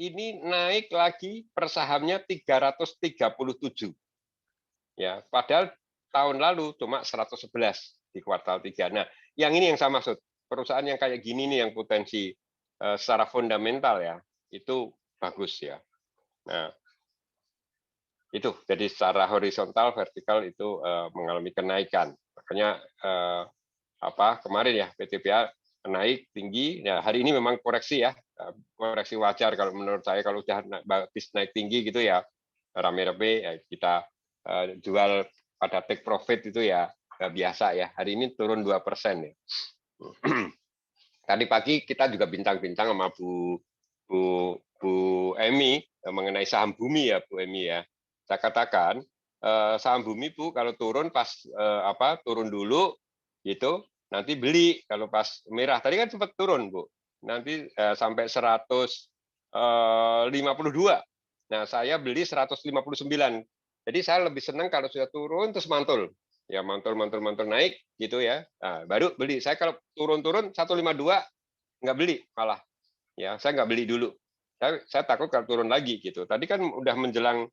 ini naik lagi per sahamnya 337. Ya, padahal tahun lalu cuma 111 di kuartal 3. Nah, yang ini yang saya maksud. Perusahaan yang kayak gini nih yang potensi secara fundamental ya, itu bagus ya. Nah, itu jadi secara horizontal, vertikal itu mengalami kenaikan. Makanya kemarin ya PTBA naik tinggi. Nah, hari ini memang koreksi ya, koreksi wajar kalau menurut saya. Kalau sudah naik tinggi gitu ya, rame-rame ya kita jual pada take profit itu ya biasa ya. Hari ini turun 2% ya. Tadi pagi kita juga bincang-bincang sama Bu Emi mengenai saham bumi ya Bu Emi ya. Saya katakan saham bumi Bu kalau turun pas turun dulu gitu, nanti beli. Kalau pas merah tadi kan sempat turun Bu, nanti sampai 152. Nah saya beli 159. Jadi saya lebih senang kalau sudah turun terus mantul. Ya mantul naik gitu ya. Nah, baru beli. Saya kalau turun 152 nggak beli malah. Ya saya nggak beli dulu. Saya takut kalau turun lagi gitu. Tadi kan udah menjelang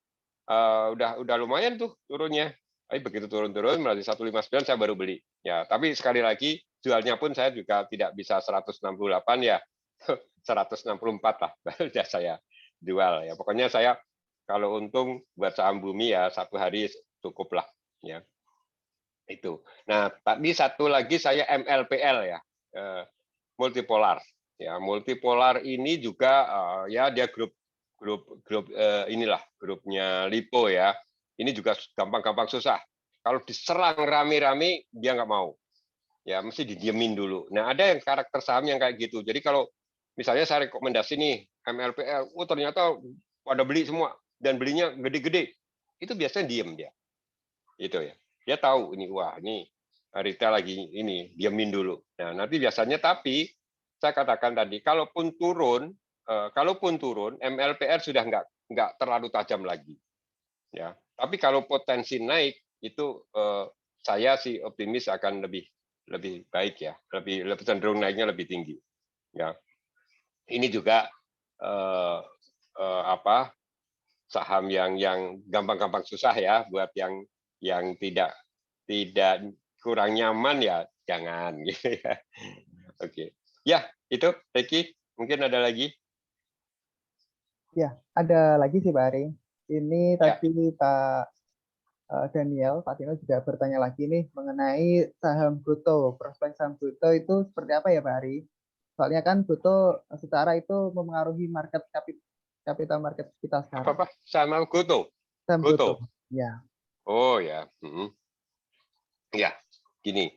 udah lumayan tuh turunnya. Tapi begitu turun melalui 159 saya baru beli. Ya, tapi sekali lagi jualnya pun saya juga tidak bisa 168 ya. 164 lah sudah saya jual ya. Pokoknya saya kalau untung buat saham bumi ya satu hari cukup lah ya. Itu. Nah, tadi satu lagi saya MLPL ya. Multipolar. Ya, multipolar ini juga ya dia grup inilah grupnya Lipo ya. Ini juga gampang-gampang susah. Kalau diserang rame-rame dia nggak mau. Ya, mesti didiemin dulu. Nah, ada yang karakter saham yang kayak gitu. Jadi kalau misalnya saya rekomendasi nih MLPL, ternyata pada beli semua dan belinya gede-gede. Itu biasanya diem dia. Itu ya. Dia tahu ini wah ini retail lagi ini diamin dulu. Nah nanti biasanya tapi saya katakan tadi kalaupun turun MLPR sudah nggak terlalu tajam lagi. Ya. Tapi kalau potensi naik itu saya sih optimis akan lebih baik ya, lebih cenderung naiknya lebih tinggi. Ya. Ini juga saham yang gampang-gampang susah ya buat yang tidak kurang nyaman ya jangan gitu ya. Oke. Ya, itu Ricky, mungkin ada lagi? Ya, ada lagi sih Pak Ari. Ini Ya. tadi Pak Daniel, Pak Dino juga bertanya lagi nih mengenai saham Goto. Prospek saham Goto itu seperti apa ya Pak Ari? Soalnya kan Goto secara itu memengaruhi capital market kita sekarang. Apa? Sama Goto? Saham Goto. Ya. Oh ya. Ya, gini.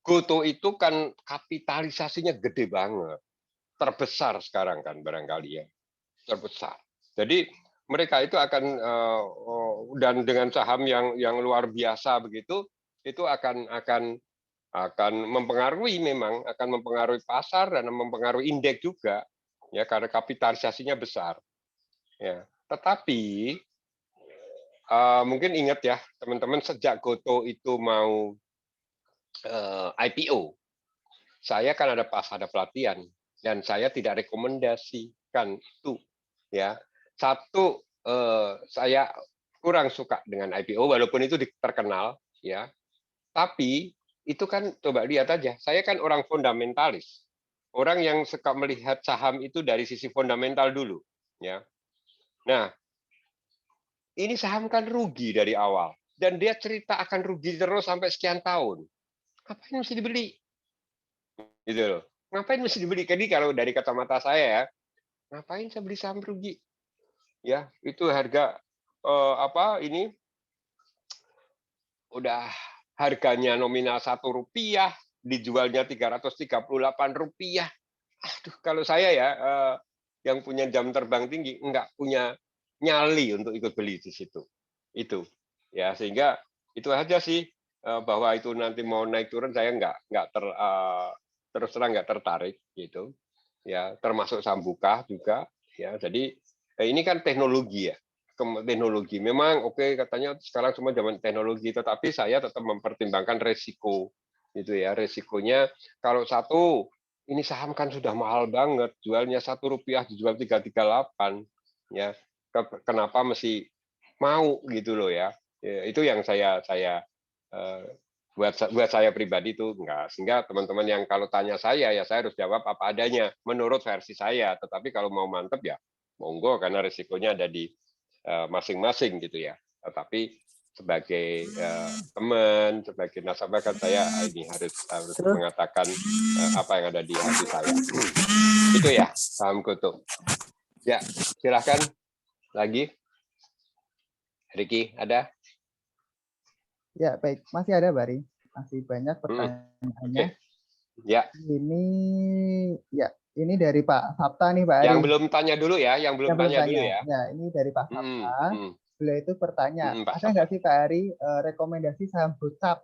Goto itu kan kapitalisasinya gede banget. Terbesar sekarang kan barangkali ya. Terbesar. Jadi mereka itu akan dan dengan saham yang luar biasa begitu, itu akan akan mempengaruhi, memang akan mempengaruhi pasar dan mempengaruhi indeks juga, ya, karena kapitalisasinya besar. Ya, tetapi mungkin ingat ya teman-teman, sejak Gotoh itu mau IPO, saya kan ada pelatihan dan saya tidak rekomendasikan itu, ya. Satu, saya kurang suka dengan IPO walaupun itu terkenal, ya. Tapi itu kan coba lihat aja, saya kan orang fundamentalis. Orang yang suka melihat saham itu dari sisi fundamental dulu, ya. Nah, ini saham kan rugi dari awal dan dia cerita akan rugi terus sampai sekian tahun. Ngapain mesti dibeli? Gitu loh. Ngapain mesti dibeli? Jadi kalau dari kacamata saya ya, ngapain saya beli saham rugi? Ya, itu harga ini udah harganya nominal Rp1, dijualnya Rp338. Aduh, kalau saya ya yang punya jam terbang tinggi nggak punya nyali untuk ikut beli di situ. Itu ya, sehingga itu aja sih, bahwa itu nanti mau naik turun saya nggak terus terang nggak tertarik gitu. Ya, termasuk saham Buka juga ya. Jadi ini kan teknologi ya. Teknologi memang oke, katanya sekarang semua zaman teknologi, tetapi saya tetap mempertimbangkan resiko gitu ya. Resikonya kalau satu, ini saham kan sudah mahal banget, jualnya Rp1 dijual 338 ya. Kenapa mesti mau gitu loh ya. Itu yang saya buat saya pribadi itu enggak. Sehingga teman-teman yang kalau tanya saya, ya saya harus jawab apa adanya menurut versi saya. Tetapi kalau mau mantep ya monggo, karena risikonya ada di masing-masing gitu ya. Tetapi sebagai teman, sebagai nasabah kan saya ini harus mengatakan apa yang ada di hati saya. Itu ya, saham Gotoh. Ya, silahkan lagi. Ricky, ada? Ya, baik. Masih ada, Bari. Masih banyak pertanyaannya. Okay. Ya. Ini dari Pak Sabta nih, Pak Ari. Yang belum tanya dulu ya, dulu ya. Ya, ini dari Pak Sabta. Beliau itu bertanya, ada nggak sih Pak Ari rekomendasi saham gocap?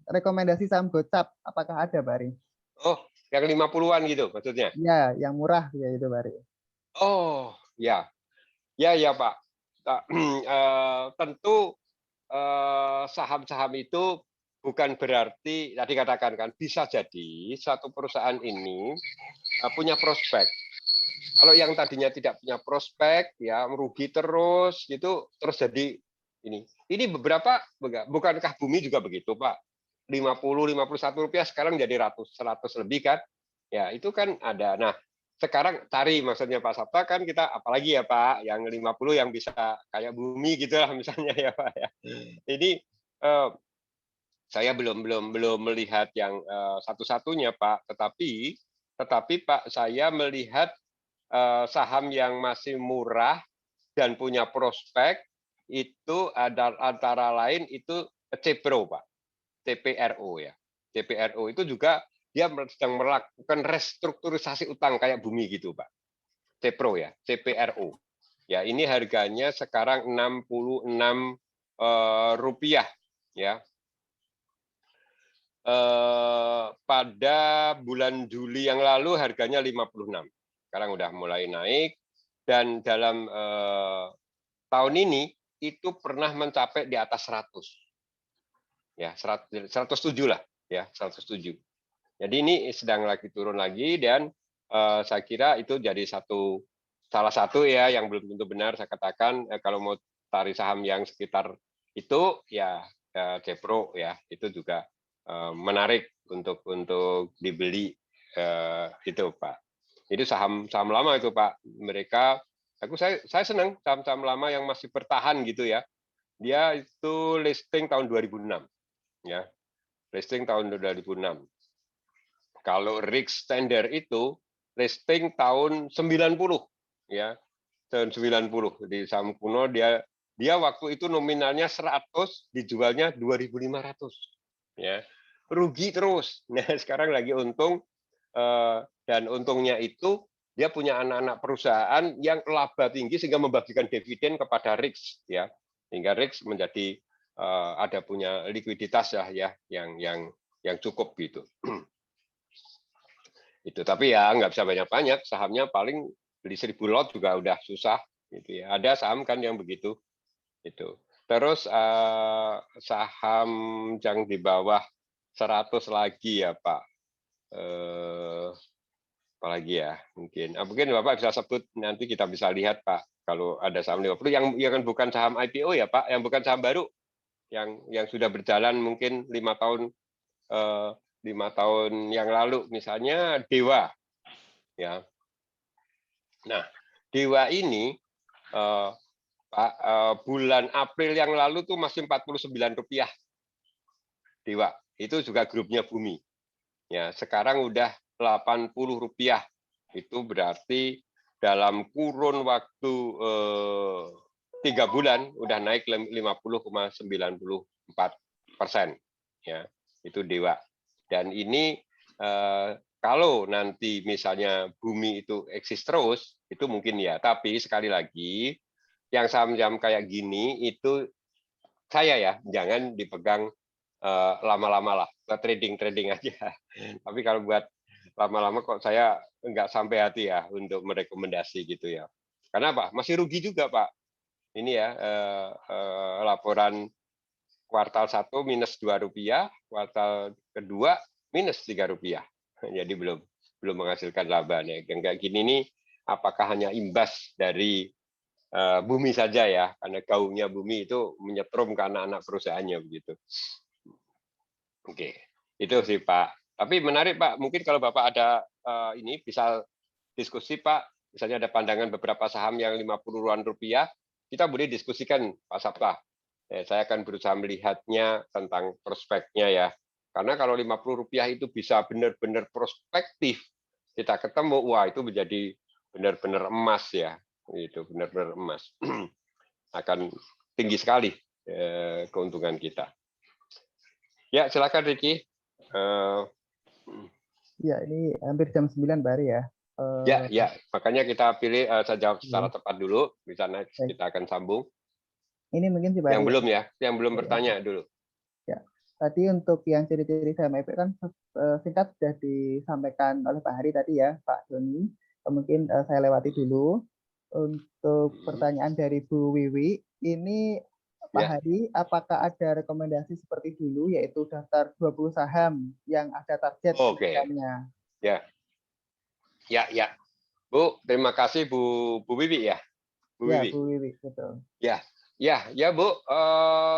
Rekomendasi saham gocap, apakah ada, Pak Ari? Oh, yang 50-an gitu maksudnya? Ya, yang murah ya itu, Pak Ari. Oh, ya. Ya, Pak. Tentu saham-saham itu bukan berarti tadi katakan kan, bisa jadi satu perusahaan ini punya prospek. Kalau yang tadinya tidak punya prospek, ya merugi terus gitu, terus jadi ini. Ini beberapa, bukankah Bumi juga begitu, Pak? 50-51 rupiah sekarang jadi 100 lebih kan? Ya itu kan ada. Nah, sekarang cari maksudnya Pak Sabta kan, kita apalagi ya Pak, yang 50 yang bisa kayak Bumi gitu lah misalnya ya Pak ya. Ini saya belum melihat yang satu-satunya Pak, tetapi Pak, saya melihat saham yang masih murah dan punya prospek itu ada antara lain itu CPRO Pak, CPRO ya. CPRO itu juga dia sedang melakukan restrukturisasi utang kayak Bumi gitu Pak. CPRO ya, CPRO. Ya, ini harganya sekarang Rp66 ya. Pada bulan Juli yang lalu harganya 56. Sekarang udah mulai naik dan dalam tahun ini itu pernah mencapai di atas 100. Ya, 107 lah ya, 107. Jadi ini sedang lagi turun lagi dan saya kira itu jadi salah satu ya yang belum tentu benar saya katakan, kalau mau cari saham yang sekitar itu ya CPRO ya, itu juga menarik untuk dibeli itu Pak. Jadi saham lama itu Pak, mereka saya senang saham lama yang masih bertahan gitu ya. Dia itu listing tahun 2006 ya. Listing tahun 2006. Kalau RIX Standard itu listing tahun 90 ya. Tahun 90. Di saham kuno dia waktu itu nominalnya 100, dijualnya 2.500 ya. Rugi terus. Nah, sekarang lagi untung, dan untungnya itu dia punya anak-anak perusahaan yang laba tinggi sehingga membagikan dividen kepada RIX ya. Sehingga RIX menjadi ada punya likuiditas ya yang cukup gitu. Itu tapi ya nggak bisa banyak-banyak, sahamnya paling beli 1000 lot juga udah susah gitu ya. Ada saham kan yang begitu itu. Terus saham yang di bawah 100 lagi ya Pak. Apalagi ya mungkin Bapak bisa sebut, nanti kita bisa lihat Pak kalau ada saham 50 yang bukan saham IPO ya Pak, yang bukan saham baru, yang sudah berjalan mungkin 5 tahun 5 tahun yang lalu, misalnya Dewa ya. Nah Dewa ini Pak, bulan April yang lalu tuh masih Rp49 Dewa, itu juga grupnya Bumi ya. Sekarang udah Rp80, itu berarti dalam kurun waktu 3 bulan udah naik 50,94% ya, itu Dewa. Dan ini kalau nanti misalnya Bumi itu eksis terus, itu mungkin ya. Tapi sekali lagi, yang saham-saham kayak gini itu saya ya jangan dipegang lama-lama lah, buat trading aja. Tapi kalau buat lama-lama kok saya nggak sampai hati ya untuk merekomendasi gitu ya. Karena apa? Masih rugi juga Pak. Ini ya laporan kuartal 1 minus Rp2, kuartal kedua minus Rp3. Jadi belum menghasilkan laba nih. Yang kayak gini nih, apakah hanya imbas dari Bumi saja ya? Karena gaungnya Bumi itu menyetrum ke anak-anak perusahaannya begitu. Oke, itu sih Pak. Tapi menarik Pak, mungkin kalau Bapak ada ini bisa diskusi Pak, misalnya ada pandangan beberapa saham yang Rp50-an, kita boleh diskusikan Pak Sabta. Saya akan berusaha melihatnya tentang prospeknya ya. Karena kalau Rp50 itu bisa benar-benar prospektif, kita ketemu, wah itu menjadi benar-benar emas ya. Itu benar-benar emas. Akan tinggi sekali keuntungan kita. Ya, silakan Ricky. Ya, ini hampir jam 9 Bari ya. Ya, makanya kita pilih saya jawab secara tepat dulu, bisa next kita akan sambung. Ini mungkin sih Bari. Yang belum ya, yang belum bertanya dulu. Ya, tadi untuk yang ciri-ciri saham IPO kan singkat sudah disampaikan oleh Pak Hari tadi ya, Pak Doni. Mungkin saya lewati dulu. Untuk pertanyaan dari Bu Wiwi, ini Pak Hari, apakah ada rekomendasi seperti dulu, yaitu daftar 20 saham yang ada target kenaikannya? Ya. Bu, terima kasih Bu Wiwi ya. Bu Wiwi, betul. Ya Bu,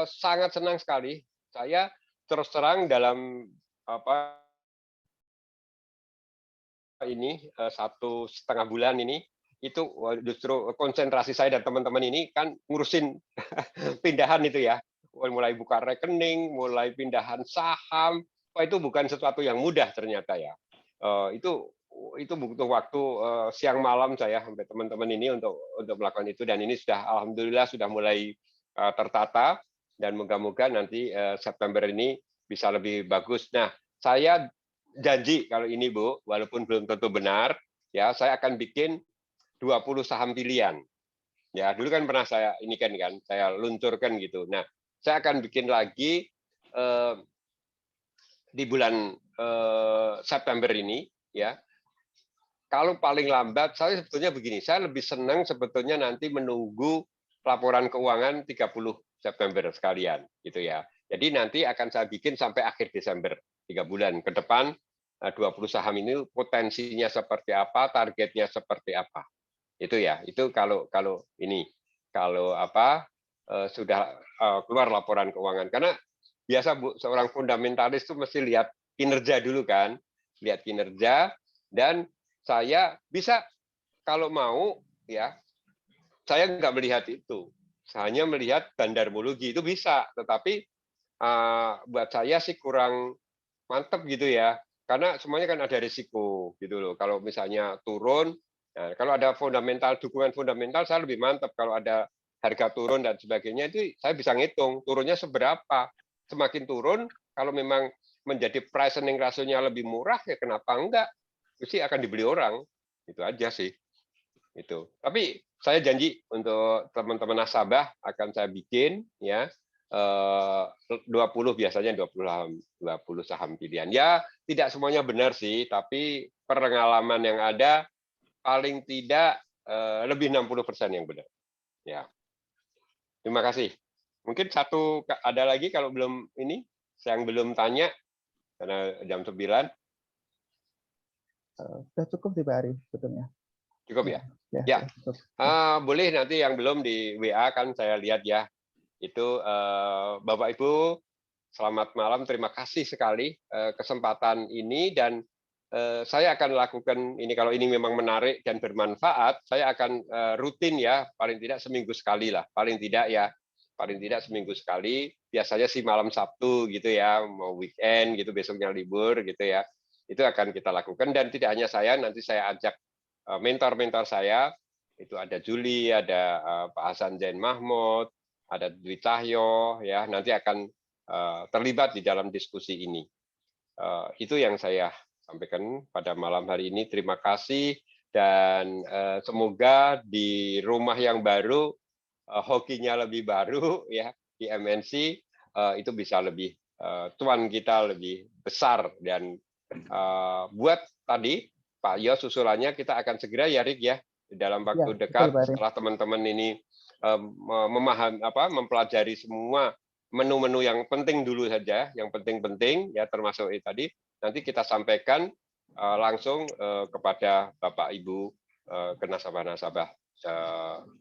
sangat senang sekali. Saya terus terang dalam ini 1,5 bulan ini, itu justru konsentrasi saya dan teman-teman ini kan ngurusin pindahan itu ya, mulai buka rekening, mulai pindahan saham. Itu bukan sesuatu yang mudah ternyata ya. Itu butuh waktu siang malam saya sampai teman-teman ini untuk melakukan itu, dan ini sudah alhamdulillah sudah mulai tertata, dan moga-moga nanti September ini bisa lebih bagus. Nah, saya janji kalau ini Bu, walaupun belum tentu benar ya, saya akan bikin 20 saham pilihan. Ya, dulu kan pernah saya ini kan saya luncurkan gitu. Nah, saya akan bikin lagi di bulan September ini ya. Kalau paling lambat, saya sebetulnya begini, saya lebih senang sebetulnya nanti menunggu laporan keuangan 30 September sekalian gitu ya. Jadi nanti akan saya bikin sampai akhir Desember, 3 bulan ke depan, 20 saham ini potensinya seperti apa, targetnya seperti apa. Itu ya, itu kalau ini sudah keluar laporan keuangan. Karena biasa Bu, seorang fundamentalis itu mesti lihat kinerja dulu kan, lihat kinerja, dan saya bisa kalau mau ya, saya nggak melihat itu, hanya melihat bandarmologi itu bisa, tetapi buat saya sih kurang mantep gitu ya, karena semuanya kan ada risiko gitu loh. Kalau misalnya turun, nah, kalau ada dukungan fundamental saya lebih mantap. Kalau ada harga turun dan sebagainya, itu saya bisa ngitung turunnya seberapa. Semakin turun, kalau memang menjadi price earning ratio-nya lebih murah, ya kenapa enggak? Pasti akan dibeli orang. Itu aja sih. Itu. Tapi saya janji untuk teman-teman nasabah akan saya bikin ya 20 biasanya 20 saham pilihan. Ya, tidak semuanya benar sih, tapi pengalaman yang ada paling tidak lebih 60% yang benar. Ya. Terima kasih. Mungkin ada lagi kalau belum ini, yang belum tanya karena jam 9. Sudah cukup sih Pak Ari sebetulnya. Cukup ya? Ya. Cukup. Boleh nanti yang belum di WA kan saya lihat ya. Itu Bapak Ibu, selamat malam. Terima kasih sekali kesempatan ini dan saya akan lakukan ini kalau ini memang menarik dan bermanfaat. Saya akan rutin ya, paling tidak seminggu sekali lah. Paling tidak seminggu sekali. Biasanya sih malam Sabtu gitu ya, mau weekend gitu, besoknya libur gitu ya. Itu akan kita lakukan dan tidak hanya saya, nanti saya ajak mentor-mentor saya. Itu ada Juli, ada Pak Hasan Zain Mahmud, ada Dwi Cahyo, ya nanti akan terlibat di dalam diskusi ini. Itu yang saya sampaikan pada malam hari ini. Terima kasih dan semoga di rumah yang baru, hokinya lebih baru ya di MNC itu bisa lebih cuan kita lebih besar dan buat tadi Pak Yos usulannya kita akan segera ya Rik ya di dalam waktu dekat setelah teman-teman ini mempelajari semua menu-menu yang penting dulu saja, yang penting-penting ya termasuk tadi nanti kita sampaikan langsung kepada Bapak Ibu ke nasabah-nasabah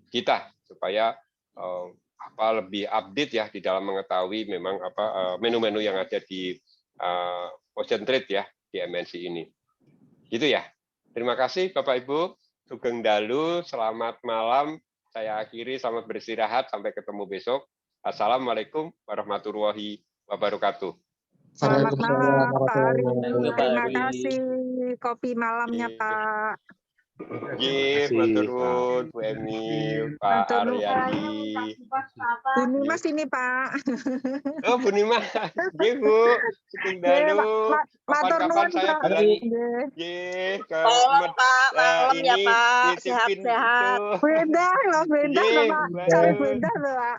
kita supaya lebih update ya di dalam mengetahui memang menu-menu yang ada di Ocean Trade ya di MNC ini. Gitu ya. Terima kasih Bapak Ibu. Sugeng Dalu, selamat malam. Saya akhiri, selamat beristirahat. Sampai ketemu besok. Assalamualaikum warahmatullahi wabarakatuh. Selamat malam Pak Ari. Terima kasih kopi malamnya Pak. Maturun, Bu Emi, Pak Aryadi. Bu Nimas ini Pak. Oh Bu Nimas, Bu. Sugeng Dalu. Kapan-kapan saya berani. Malam Pak, malam ya Pak. Sehat-sehat. Beda loh, beda loh Pak. Cari beda loh Pak.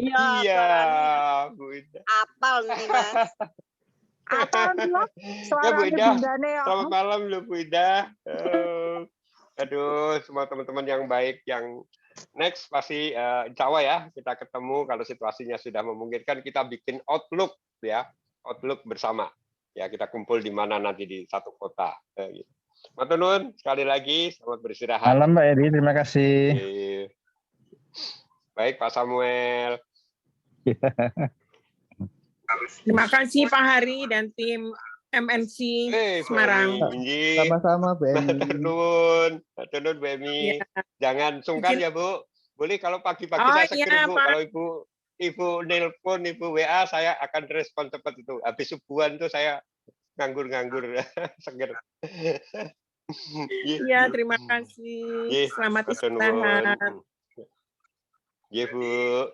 Iya, Bu Ida. apal nih Mas. Apa loh? Ya Bu Ida, selamat malam loh Bu Ida. Aduh, semua teman-teman yang baik yang next pasti insya Allah ya kita ketemu kalau situasinya sudah memungkinkan kita bikin outlook ya, outlook bersama. Ya kita kumpul di mana nanti di satu kota. Gitu. Matur nuwun sekali lagi, selamat beristirahat. Malam Pak Edi, terima kasih. Baik Pak Samuel. Terima kasih Pak Hari dan tim MNC Semarang. Sama-sama Bu Emi. Matur nuwun Bu Emi. Jangan sungkan ya Bu. Boleh kalau pagi-pagi saya seger Bu. Kalau Ibu nelpon, Ibu WA, saya akan respon cepat itu. Habis subuhan tuh saya nganggur-nganggur seger. Iya, terima kasih. Selamat istirahat. Iya Bu.